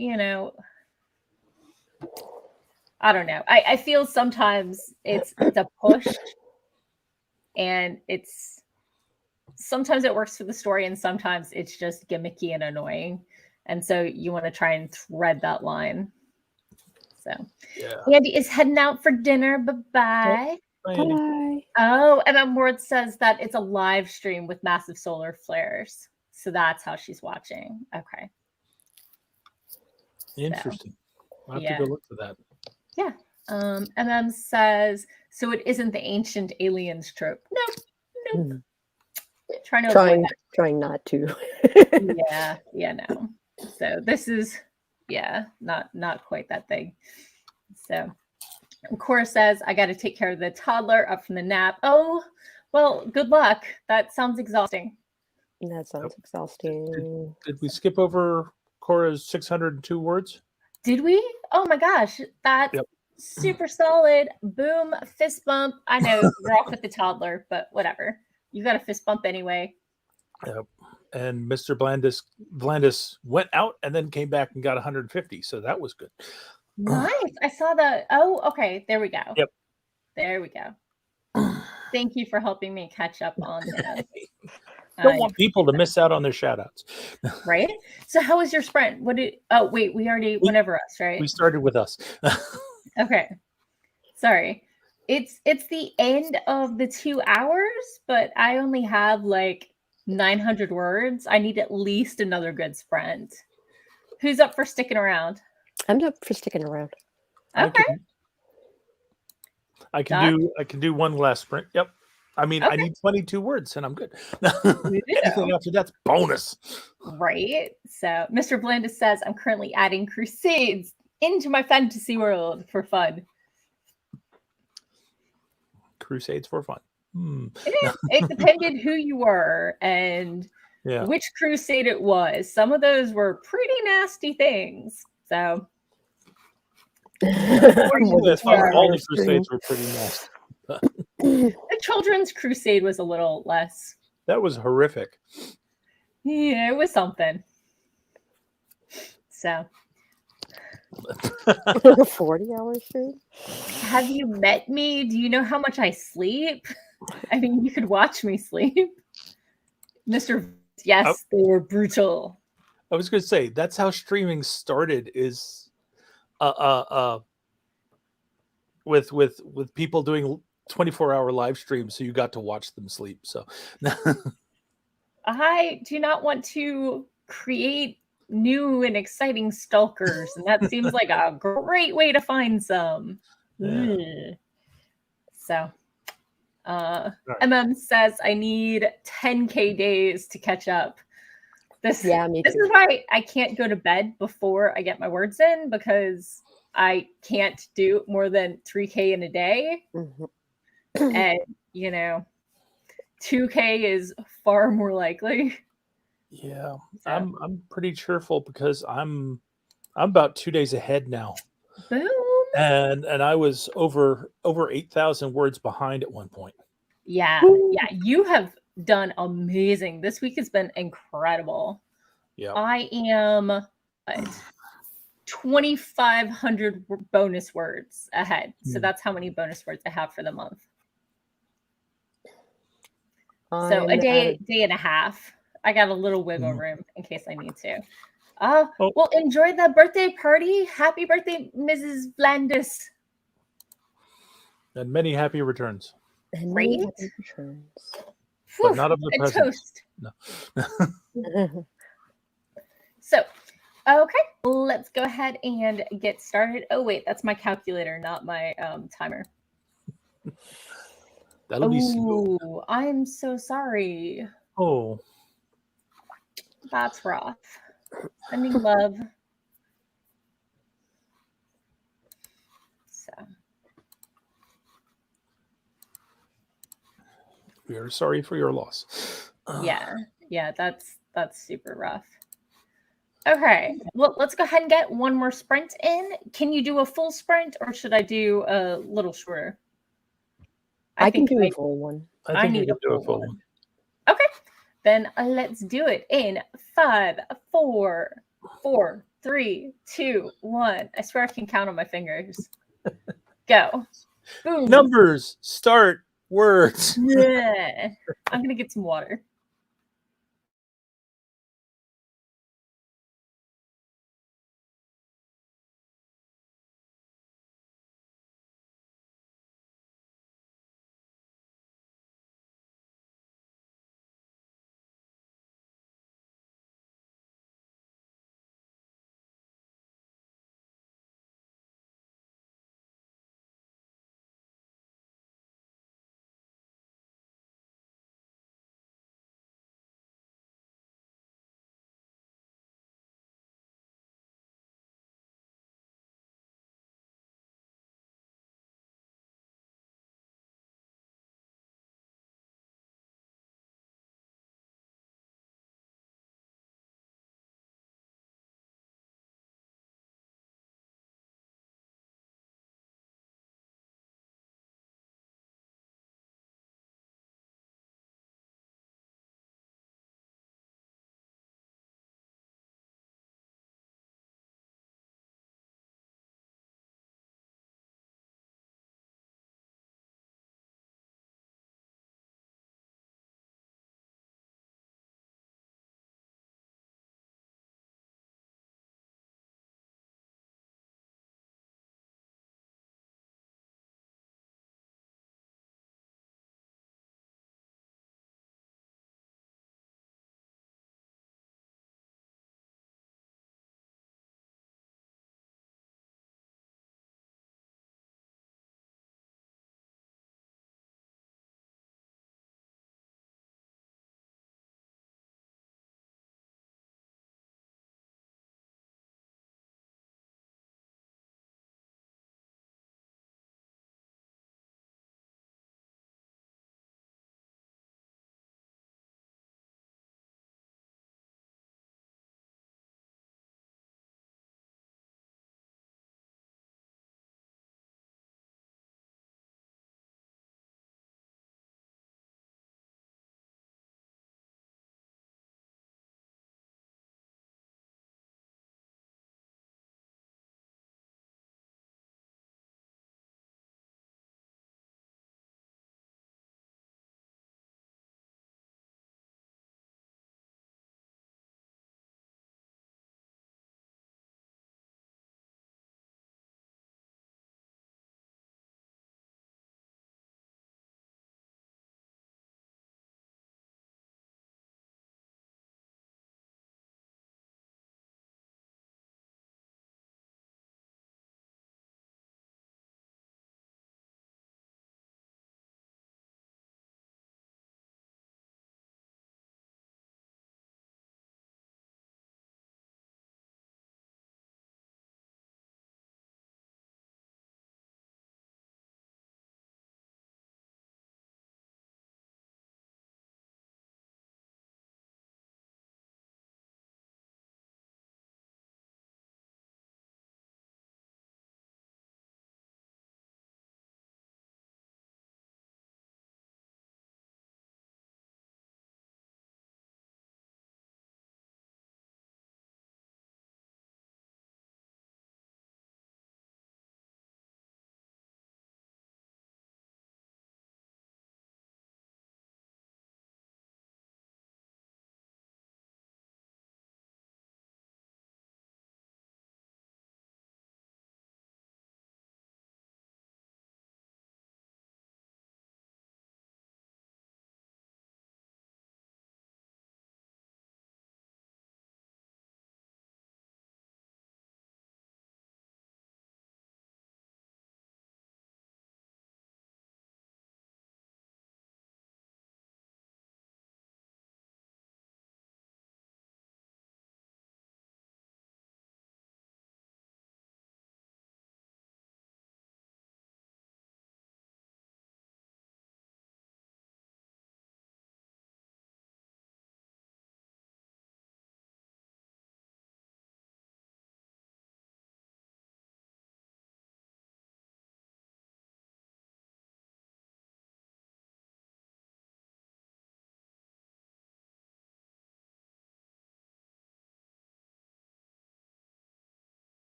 I don't know. I feel sometimes it's a push, and sometimes it works for the story, and sometimes it's just gimmicky and annoying. And so you want to try and thread that line. So Yeah. Andy is heading out for dinner. Bye-bye. Bye, Andy. Bye. Oh, and Ward says that it's a live stream with massive solar flares. So that's how she's watching. Okay. Interesting. I'll have to yeah. go look for that. Yeah. MM says, so it isn't the ancient aliens trope. Nope. Trying to avoid that. Trying not to. Yeah, no. So this is, not quite that thing. So Cora says, I got to take care of the toddler up from the nap. Oh, well, good luck. That sounds exhausting. That sounds exhausting. Did we skip over Cora's 602 words? Did we? Oh my gosh, that's super solid. Boom, fist bump. I know you're off with the toddler, but whatever. You got a fist bump anyway. Yep. And Mr. Blandis went out and then came back and got 150. So that was good. Nice. I saw the. Oh, okay. There we go. Yep. There we go. Thank you for helping me catch up on this. Don't want people to miss out on their shout outs. Right? So how was your sprint? We already went over us, right? We started with us. Okay. Sorry. It's the end of the 2 hours, but I only have like 900 words. I need at least another good sprint. Who's up for sticking around? I'm up for sticking around. Okay. I can do one last sprint. Yep. I mean, I need 22 words and I'm good. Anything after that's bonus. Right. So Mr. Blandis says, I'm currently adding Crusades into my fantasy world for fun. Crusades for fun. It depended who you were and which crusade it was. Some of those were pretty nasty things. So all the crusades were pretty nasty. The children's crusade was a little less. That was horrific. Yeah, it was something. So 40 hours straight. Have you met me? Do you know how much I sleep? I mean, you could watch me sleep. Mr. Yes, they were brutal. I was going to say that's how streaming started is with people doing 24-hour live streams, so you got to watch them sleep. So I do not want to create new and exciting stalkers, and that seems like a great way to find some. Yeah. So MM says I need 10K days to catch up. This is why I can't go to bed before I get my words in, because I can't do more than 3K in a day. And 2K is far more likely. Yeah, so. I'm pretty cheerful because I'm about 2 days ahead now. Boom. And I was over 8,000 words behind at one point. Yeah, you have done amazing. This week has been incredible. Yeah, I am 2,500 bonus words ahead. So that's how many bonus words I have for the month. So a I'm day and a half. I got a little wiggle Mhm. room in case I need to. Oh. Well, enjoy the birthday party. Happy birthday, Mrs. Blandis. And many happy returns, and Right? many happy returns. but Whew, not of the and presents. toast. No. So, okay, let's go ahead and get started. Oh, wait, that's my calculator, not my timer. That'll be slow. Oh, I'm so sorry. Oh, That's rough. Sending love. So, we are sorry for your loss. yeah, that's super rough. Okay, well, let's go ahead and get one more sprint in. Can you do a full sprint, or should I do a little shorter? I can think do I, a full one. I think you can do a full one. Okay, then let's do it in 5, 4, 4, 3, 2, 1. I swear I can count on my fingers. Go. Boom. Numbers, start, words. Yeah. I'm gonna get some water.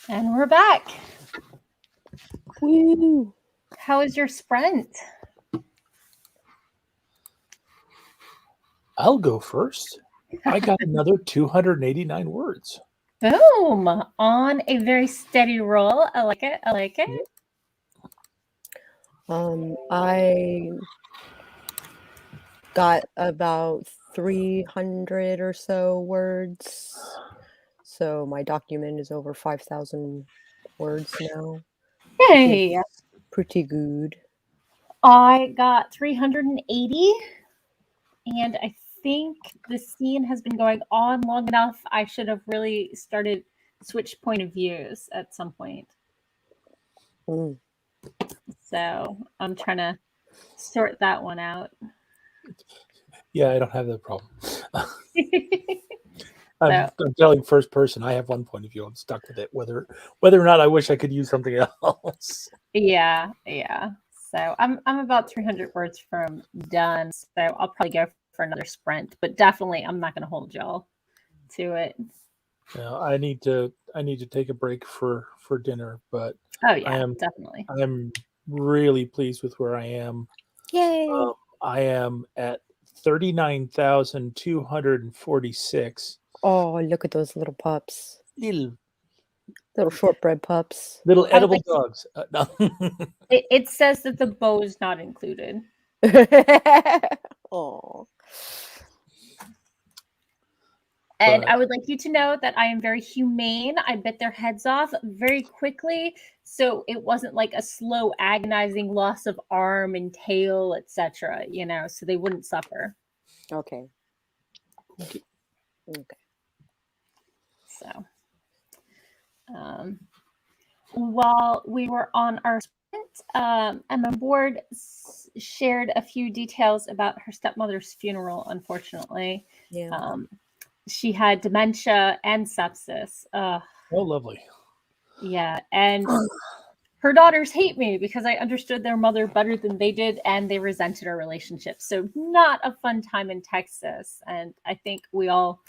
And we're back. Woo! How was your sprint? I'll go first. I got another 289 words. Boom! On a very steady roll. I like it. I like it. I got about 300 or so words. So my document is over 5,000 words now. Yay! Pretty good. I got 380, and I think the scene has been going on long enough. I should have really started switch point of views at some point. Mm. So I'm trying to sort that one out. Yeah, I don't have that problem. I'm telling first person. I have one point of view. I'm stuck with it. Whether or not I wish I could use something else. Yeah. So I'm about 300 words from done. So I'll probably go for another sprint, but definitely I'm not going to hold y'all to it. Yeah, I need to take a break for dinner, but oh yeah, definitely. I'm really pleased with where I am. Yay! I am at 39,246. Oh, look at those little pups. Little shortbread pups. Little edible dogs. No. It says that the bow is not included. Oh. And I would like you to know that I am very humane. I bit their heads off very quickly, so it wasn't like a slow, agonizing loss of arm and tail, etc. So they wouldn't suffer. Okay. So, while we were on our sprint, Emma Ward shared a few details about her stepmother's funeral. Unfortunately, yeah. She had dementia and sepsis. Oh, lovely. Yeah, and her daughters hate me because I understood their mother better than they did, and they resented our relationship. So not a fun time in Texas. And I think we all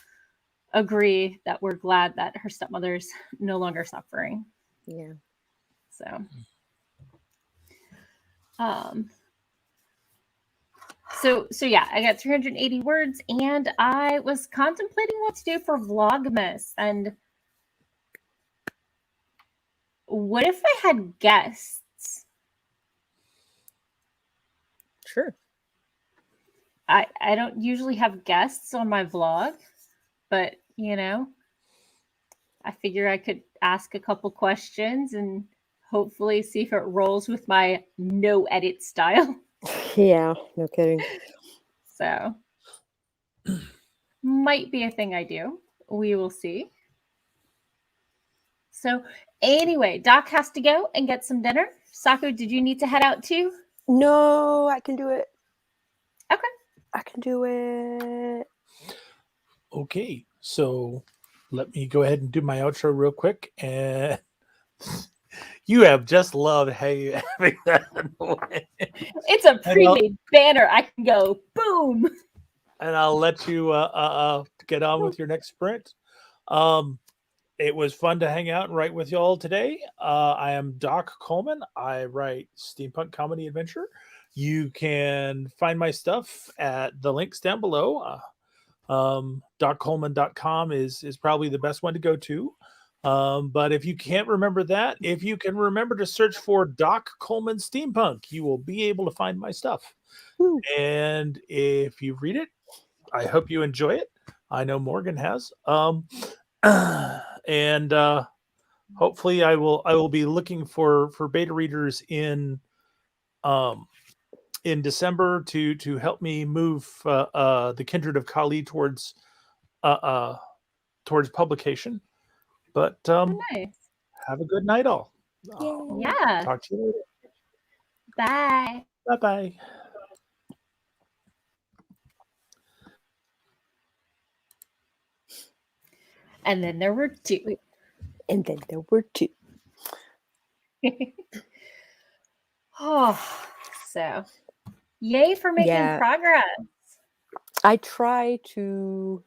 agree that we're glad that her stepmother's no longer suffering. Yeah. So yeah, I got 380 words, and I was contemplating what to do for Vlogmas. And what if I had guests? Sure. I don't usually have guests on my vlog, but I figure I could ask a couple questions and hopefully see if it rolls with my no edit style. Yeah, no kidding. So might be a thing I do. We will see. So anyway, Doc has to go and get some dinner. Sako, did you need to head out too? No, I can do it. Okay. I can do it. Okay, so let me go ahead and do my outro real quick. And you have just loved having that. It's a pre-made banner. I can go boom. And I'll let you get on with your next sprint. It was fun to hang out and write with you all today. I am Doc Coleman. I write steampunk comedy adventure. You can find my stuff at the links down below. DocColeman.com is probably the best one to go to. But if you can't remember that, if you can remember to search for Doc Coleman Steampunk, you will be able to find my stuff. Woo. And if you read it, I hope you enjoy it. I know Morgan has. And hopefully I will be looking for beta readers in December to help me move the Kindred of Kali towards publication. But nice. Have a good night, all. Yeah. Talk to you later. Bye. Bye-bye. And then there were two. Oh, so yay for making progress. I try to.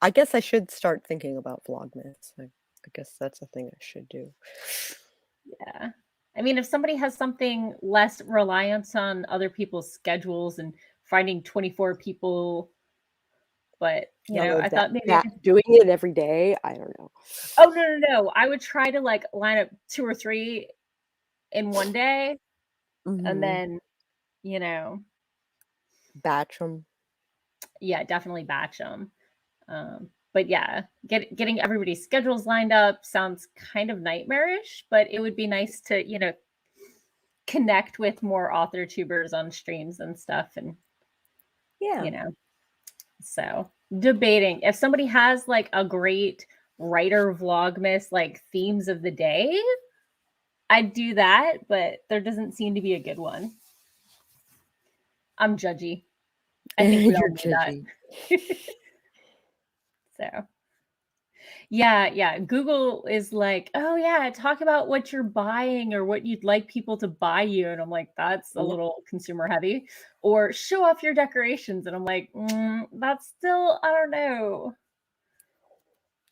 I guess I should start thinking about Vlogmas. I guess that's a thing I should do. Yeah. I mean, if somebody has something less reliance on other people's schedules and finding 24 people, but Although I thought maybe I could. doing it every day, I don't know. Oh, no. I would try to like line up 2 or 3 in one day and Mhm. then, you know, Batch them. yeah, definitely batch them. But yeah, getting everybody's schedules lined up sounds kind of nightmarish, but it would be nice to, connect with more author tubers on streams and stuff. And, Yeah. you know, so debating if somebody has like a great writer vlogmas, like themes of the day, I'd do that, but there doesn't seem to be a good one. I'm judgy. I think we all You're know that. judgy. So yeah. Google is like, oh yeah, talk about what you're buying or what you'd like people to buy you. And I'm like, that's a Yep. little consumer heavy. Or show off your decorations. And I'm like, that's still, I don't know.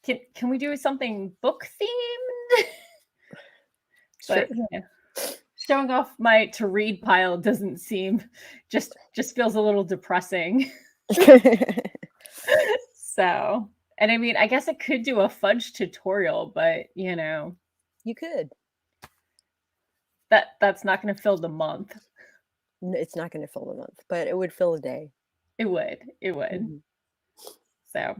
Can we do something book themed? Sure. But showing off my to read pile doesn't seem just feels a little depressing. So, and I mean, I guess I could do a fudge tutorial, but You could. that's not going to fill the month. It's not going to fill the month, but it would fill a day. It would. Mhm. So,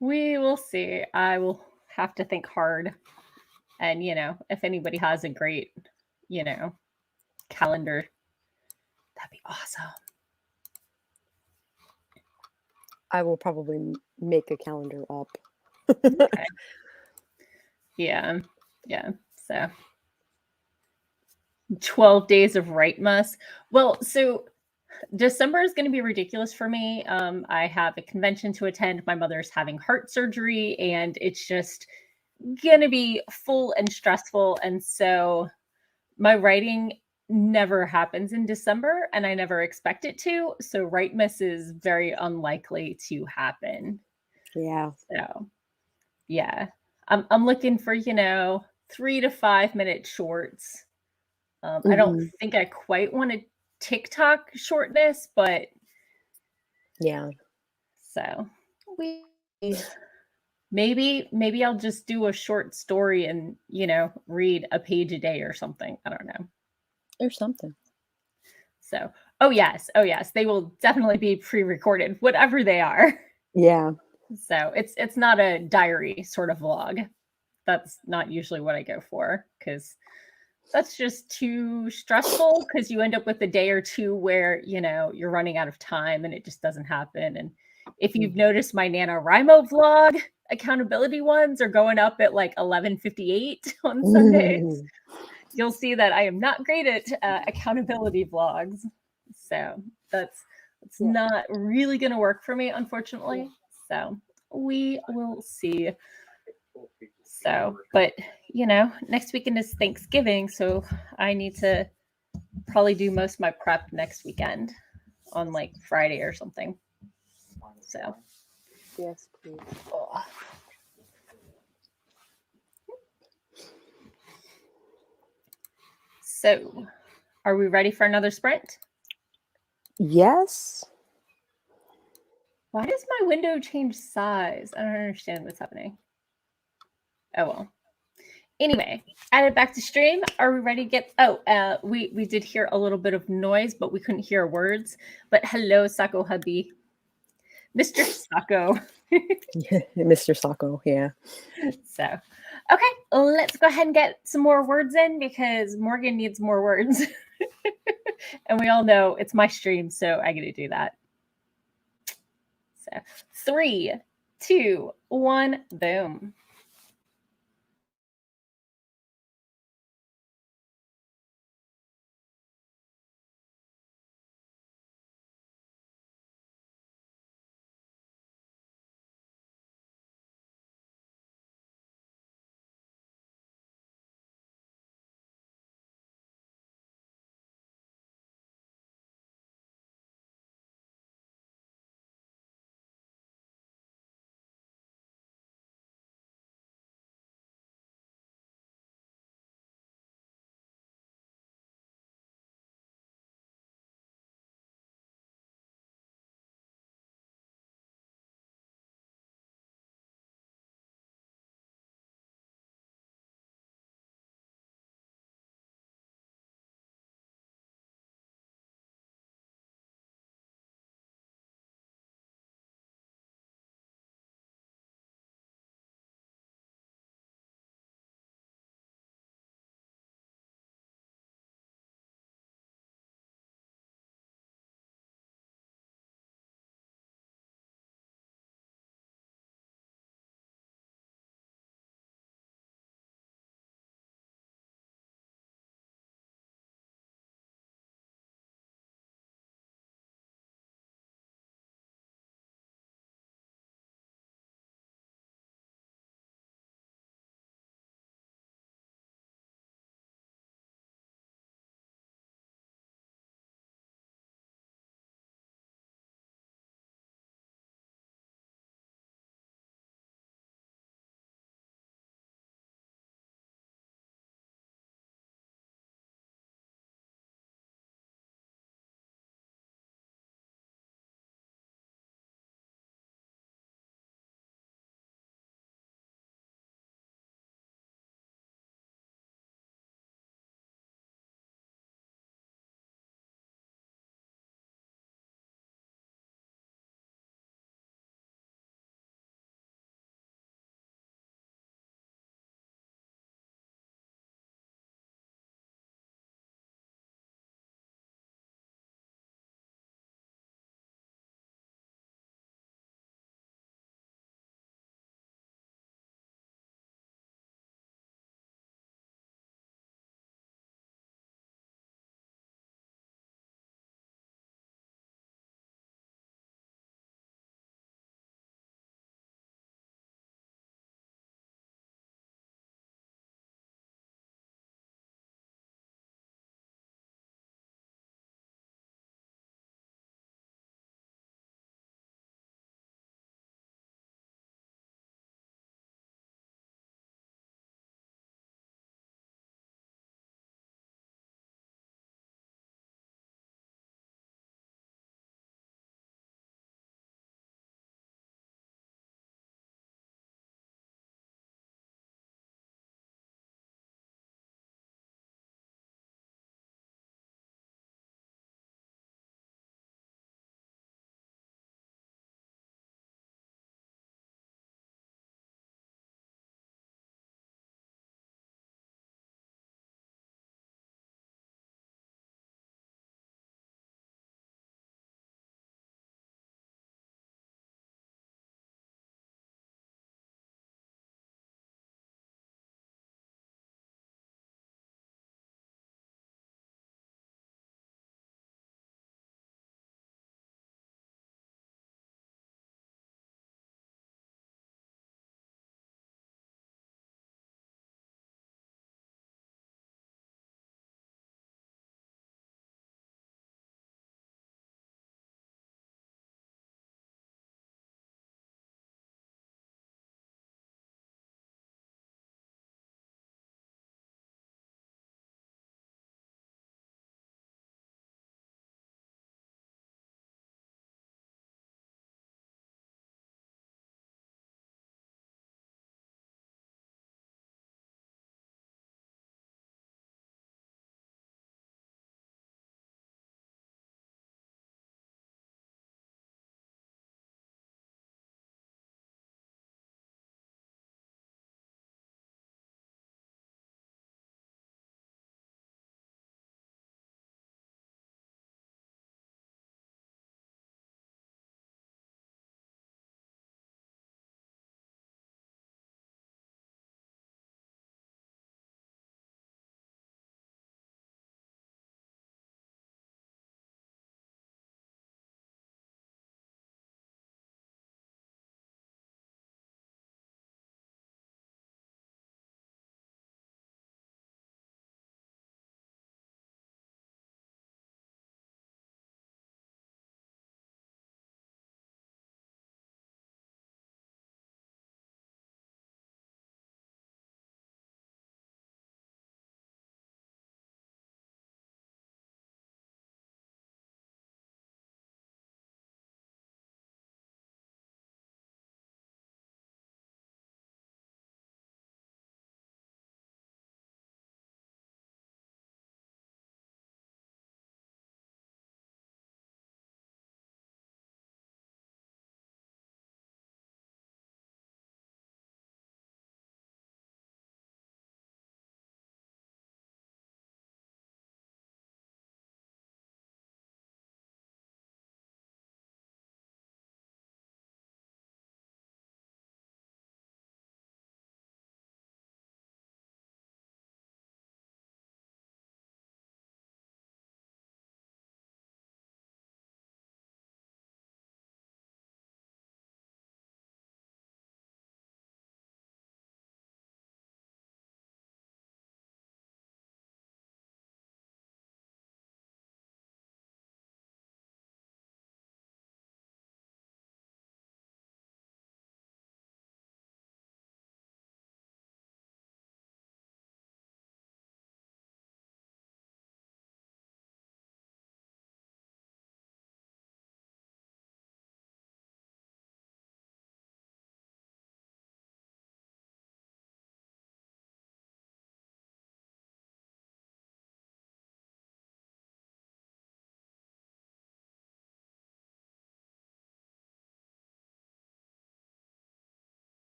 we will see. I will have to think hard. And, if anybody has a great, calendar, that'd be awesome. I will probably make a calendar up. Okay. Yeah. So 12 days of Writemas. Well, so December is going to be ridiculous for me. I have a convention to attend. My mother's having heart surgery, and it's just going to be full and stressful. And so my writing never happens in December, and I never expect it to. So Writemas is very unlikely to happen. Yeah. So yeah, I'm looking for 3 to 5 minute shorts. I don't Mhm. think I quite want a TikTok shortness, but Yeah. so we maybe I'll just do a short story and read a page a day or something. I don't know. Or something. So oh yes, they will definitely be pre-recorded, whatever they are. Yeah. So it's not a diary sort of vlog. That's not usually what I go for because that's just too stressful because you end up with a day or two where you're running out of time and it just doesn't happen. And if you've noticed my NaNoWriMo vlog, accountability ones are going up at like 11:58 on Sundays. You'll see that I am not great at accountability vlogs. So that's not really going to work for me, unfortunately. So we will see. So, but next weekend is Thanksgiving, so I need to probably do most of my prep next weekend on like Friday or something. So, Yes, please. oh. So, are we ready for another sprint? Yes. Why does my window change size? I don't understand what's happening. Oh well. Anyway, added back to stream. Are we ready to get? Oh, we did hear a little bit of noise, but we couldn't hear words. But hello, Sako hubby, Mr. Sako. Mr. Sako, yeah. So, okay, let's go ahead and get some more words in because Morgan needs more words. And we all know it's my stream, so I get to do that. So, 3, 2, 1, boom.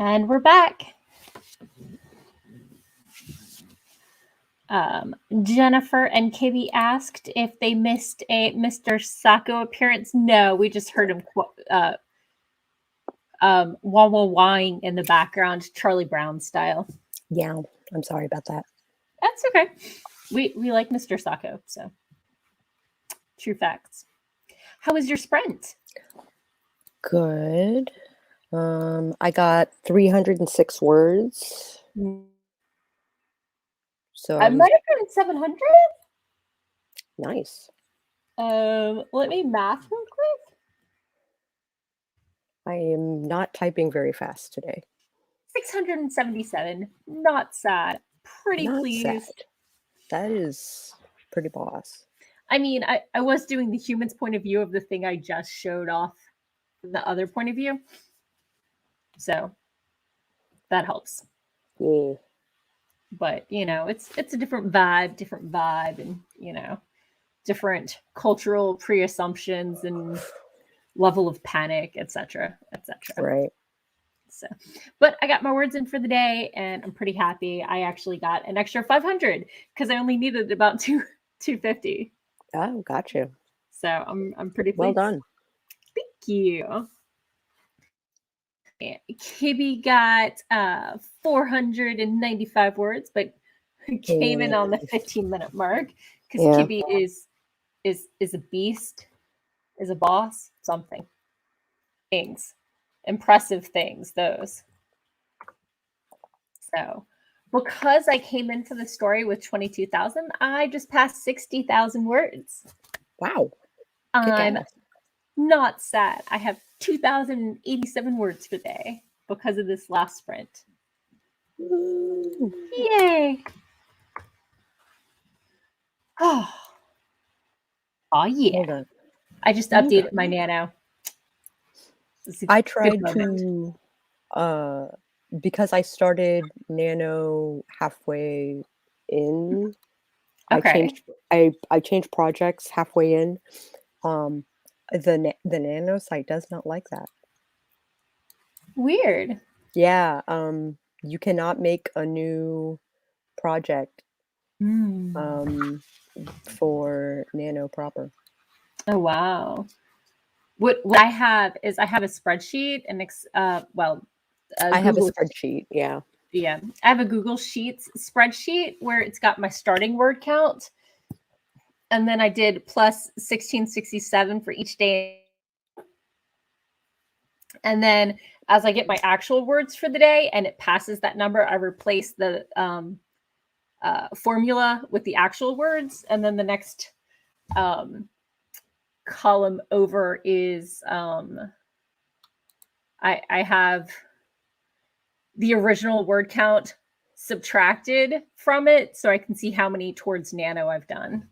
And we're back. Jennifer and Kibby asked if they missed a Mr. Sako appearance. No, we just heard him wah-wah-wahing in the background, Charlie Brown style. Yeah, I'm sorry about that. That's okay. We like Mr. Sako, so true facts. How was your sprint? Good. I got 306 words. So I might have gotten 700. Nice. Let me math real quick. I am not typing very fast today. 677. Not sad. Pretty Not pleased. sad. That is pretty boss. I mean, I was doing the human's point of view of the thing I just showed off from the other point of view. So that helps. Yeah. But, you know, it's a different vibe, and, you know, different cultural pre-assumptions and level of panic, etc., etc. Right. So, but I got my words in for the day, and I'm pretty happy. I actually got an extra 500 because I only needed about 250. Oh, got you. So I'm pretty pleased. Well done. Thank you. Kibby got 495 words, but came in on the 15-minute mark because Kibby is a beast, is a boss, something. Things. Impressive things, those. So because I came into the story with 22,000, I just passed 60,000 words. Wow. I'm not sad. I have 2,087 words per day because of this last sprint. Ooh. Yay. Oh yeah. I just updated my Nano. I tried to because I started Nano halfway in. Okay. I changed projects halfway in. The Nano site does not like that. Weird. Yeah. You cannot make a new project for Nano proper. Oh wow. What I have is I have a spreadsheet and I have a spreadsheet. Yeah. Yeah. I have a Google Sheets spreadsheet where it's got my starting word count. And then I did plus 1667 for each day. And then as I get my actual words for the day and it passes that number, I replace the formula with the actual words. And then the next column over is I have the original word count subtracted from it so I can see how many towards Nano I've done.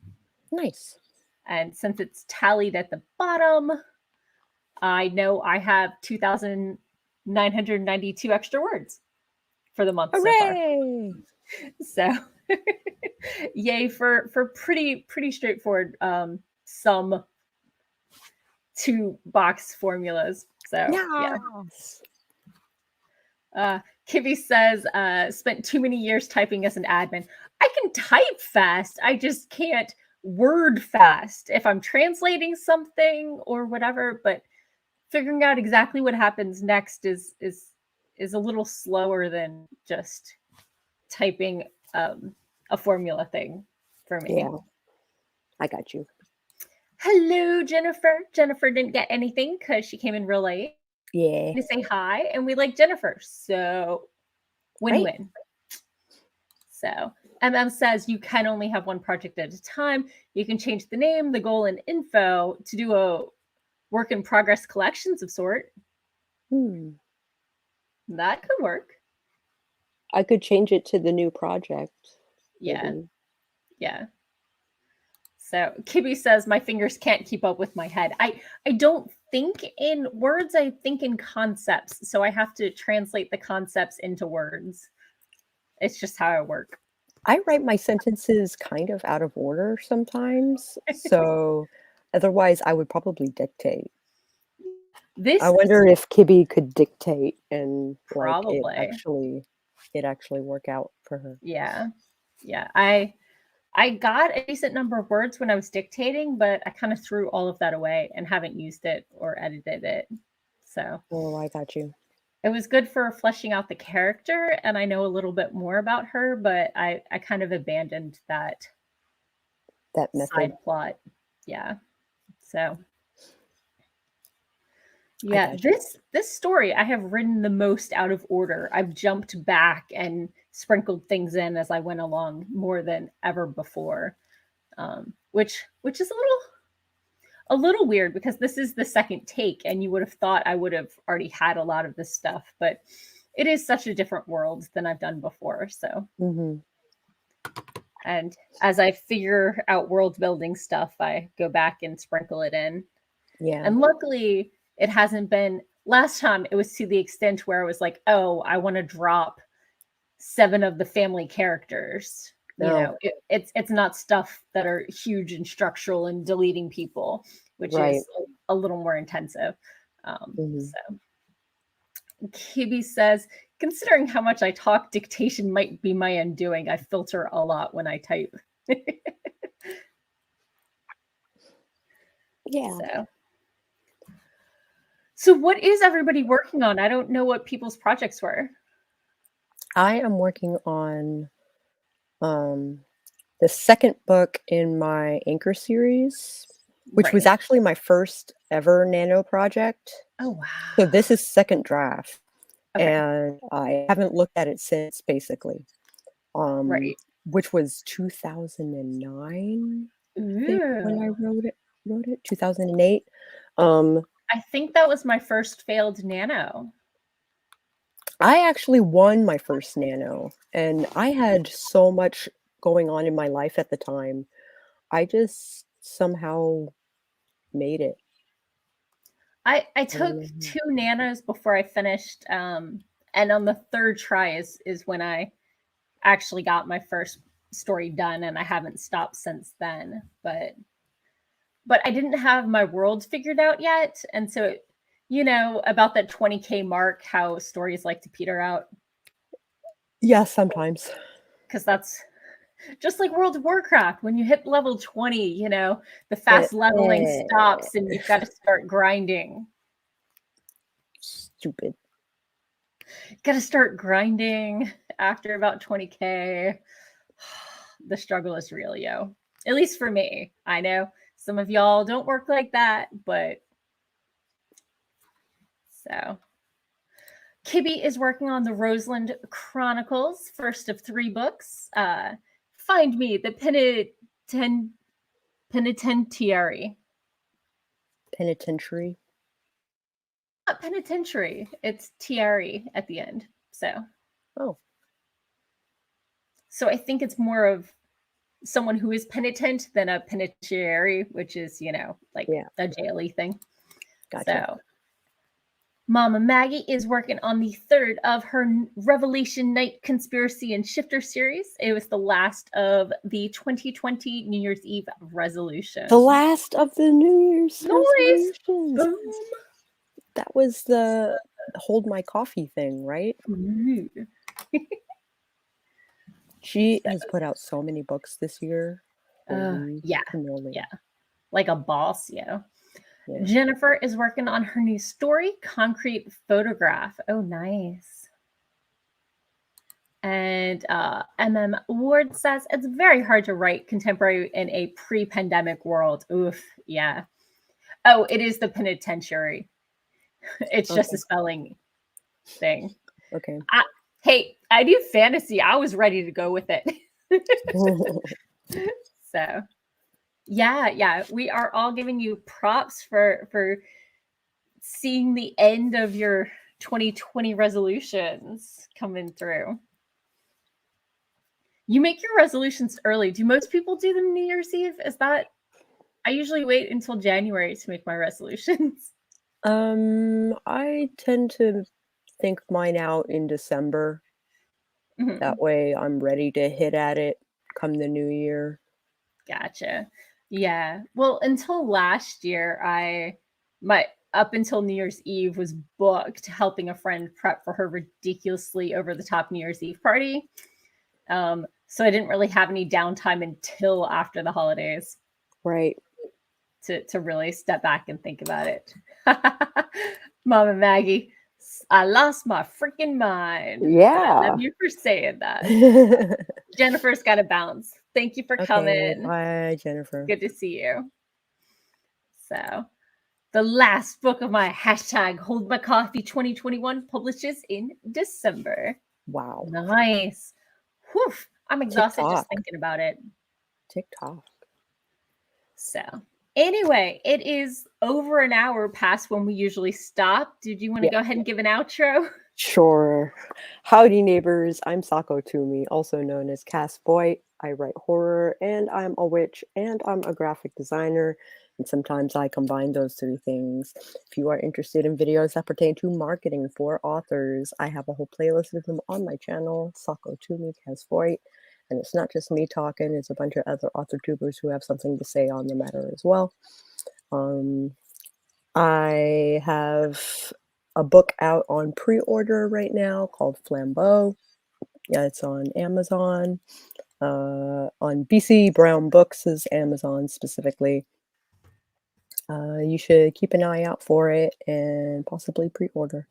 Nice. And since it's tallied at the bottom, I know I have 2,992 extra words for the month. Hooray! So far. So yay for pretty straightforward sum 2-box formulas. So yes. Yeah. Kibby says, spent too many years typing as an admin. I can type fast. I just can't word fast if I'm translating something or whatever, but figuring out exactly what happens next is a little slower than just typing a formula thing for me. Yeah. I got you. Hello, Jennifer. Jennifer didn't get anything because she came in real late. Yeah. To say hi, and we like Jennifer, so win-win. Right. So MM says you can only have one project at a time. You can change the name, the goal, and info to do a work in progress collections of sort. That could work. I could change it to the new project. Yeah. Maybe. Yeah. So Kibby says my fingers can't keep up with my head. I don't think in words, I think in concepts. So I have to translate the concepts into words. It's just how I work. I write my sentences kind of out of order sometimes. So otherwise I would probably dictate. This I wonder if Kibby could dictate and like probably. it actually work out for her. Yeah. Yeah. I got a decent number of words when I was dictating, but I kind of threw all of that away and haven't used it or edited it. So Oh, I got you. it was good for fleshing out the character, and I know a little bit more about her, but I kind of abandoned that method. side plot. Yeah. So yeah, this story I have written the most out of order. I've jumped back and sprinkled things in as I went along more than ever before, which is a little weird because this is the second take, and you would have thought I would have already had a lot of this stuff, but it is such a different world than I've done before. So, and as I figure out world building stuff, I go back and sprinkle it in. Yeah. And luckily, it hasn't been. Last time it was to the extent where I was like, oh, I want to drop 7 of the family characters. You know, it's not stuff that are huge and structural and deleting people, which is a little more intensive. So Kibby says, considering how much I talk, dictation might be my undoing. I filter a lot when I type. Yeah. So what is everybody working on? I don't know what people's projects were. I am working on the second book in my Anchor series, which was actually my first ever Nano project. Oh, wow. So this is second draft. And I haven't looked at it since, basically. Which was 2009, I think, when I wrote it, 2008. I think that was my first failed Nano. I actually won my first Nano, and I had so much going on in my life at the time. I just somehow made it. I took 2 Nanos before I finished, and on the third try is when I actually got my first story done, and I haven't stopped since then. But I didn't have my world figured out yet, and so you know about that 20K mark, how stories like to peter out. Yeah, sometimes. Because that's just like World of Warcraft. When you hit level 20, you know, the fast leveling stops and you've got to start grinding. Stupid. Got to start grinding after about 20K. The struggle is real, yo. At least for me. I know some of y'all don't work like that, but so. Kibby is working on the Roseland Chronicles, first of 3 books. Find Me, the Penitentiary. Penitentiary. Not penitentiary. It's tiari at the end. So. Oh. So I think it's more of someone who is penitent than a penitentiary, which is, you know, like a jail-y thing. Gotcha. So Mama Maggie is working on the 3rd of her Revelation Night Conspiracy and Shifter series. It was the last of the 2020 New Year's Eve resolution. The last of the New Year's resolutions. Boom. That was the hold my coffee thing, right? She has put out so many books this year. Yeah. Like a boss, yeah. Jennifer is working on her new story, Concrete Photograph. Oh, nice. And Ward says, it's very hard to write contemporary in a pre-pandemic world. Oof, yeah. Oh, it is the penitentiary. It's just a spelling thing. Okay. Hey, I do fantasy. I was ready to go with it. So, yeah, we are all giving you props for seeing the end of your 2020 resolutions coming through. You make your resolutions early. Do most people do them New Year's Eve? Is that? I usually wait until January to make my resolutions. I tend to think mine out in December. That way I'm ready to hit at it come the new year. Gotcha. Yeah. Well, until last year, up until New Year's Eve, was booked helping a friend prep for her ridiculously over-the-top New Year's Eve party. So I didn't really have any downtime until after the holidays. Right. To really step back and think about it. Mama Maggie, I lost my freaking mind. Yeah. I love you for saying that. Jennifer's got to bounce. Thank you for coming. Bye, Jennifer. Good to see you. So, the last book of my hashtag Hold My Coffee 2021 publishes in December. Wow. Nice. Whew. I'm exhausted TikTok. just thinking about it. TikTok. So, anyway, it is over an hour past when we usually stop. Did you want to go ahead and give an outro? Sure. Howdy, neighbors. I'm Sako Toomey, also known as Voit. I write horror, and I'm a witch, and I'm a graphic designer, and sometimes I combine those three things. If you are interested in videos that pertain to marketing for authors, I have a whole playlist of them on my channel, Sako Toomey, Voit. And it's not just me talking, it's a bunch of other author tubers who have something to say on the matter as well. I have a book out on pre-order right now called Flambeau. Yeah, it's on Amazon, on BC Brown Books is Amazon specifically. You should keep an eye out for it and possibly pre-order.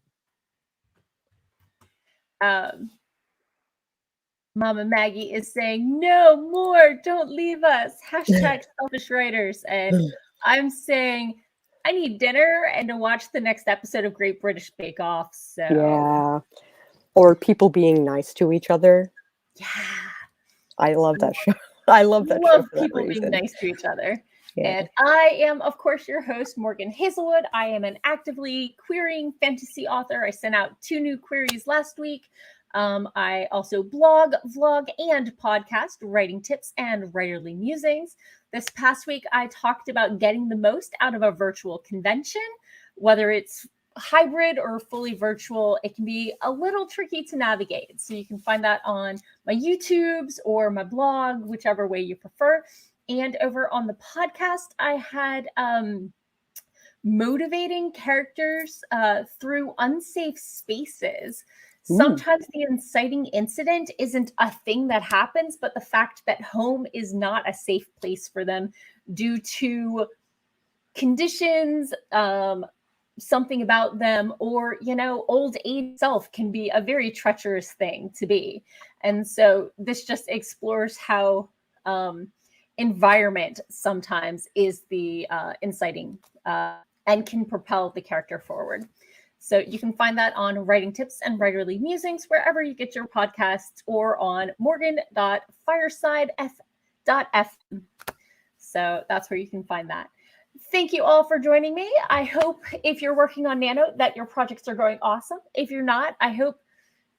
Mama Maggie is saying, no more, don't leave us. Hashtag selfish writers. And I'm saying, I need dinner and to watch the next episode of Great British Bake Off. So yeah, or people being nice to each other. Yeah, I love that show. I love that show for people that reason. being nice to each other. Yeah. And I am, of course, your host, Morgan Hazelwood. I am an actively querying fantasy author. I sent out 2 new queries last week. I also blog, vlog, and podcast, writing tips and writerly musings. This past week, I talked about getting the most out of a virtual convention, whether it's hybrid or fully virtual. It can be a little tricky to navigate. So you can find that on my YouTubes or my blog, whichever way you prefer. And over on the podcast, I had motivating characters through unsafe spaces. Sometimes the inciting incident isn't a thing that happens, but the fact that home is not a safe place for them due to conditions, something about them, or, old age itself can be a very treacherous thing to be. And so this just explores how environment sometimes is the inciting and can propel the character forward. So you can find that on Writing Tips and Writerly Musings, wherever you get your podcasts, or on morgan.firesidef.fm. So that's where you can find that. Thank you all for joining me. I hope if you're working on Nano that your projects are going awesome. If you're not, I hope,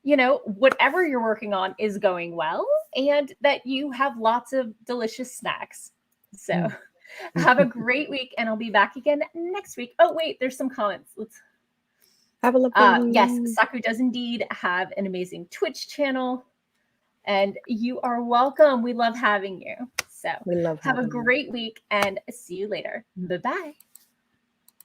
whatever you're working on is going well and that you have lots of delicious snacks. So have a great week, and I'll be back again next week. Oh, wait, there's some comments. Let's have a lovely yes, Sako does indeed have an amazing Twitch channel, and you are welcome. We love having you. So we love have a great week and see you later. Bye-bye.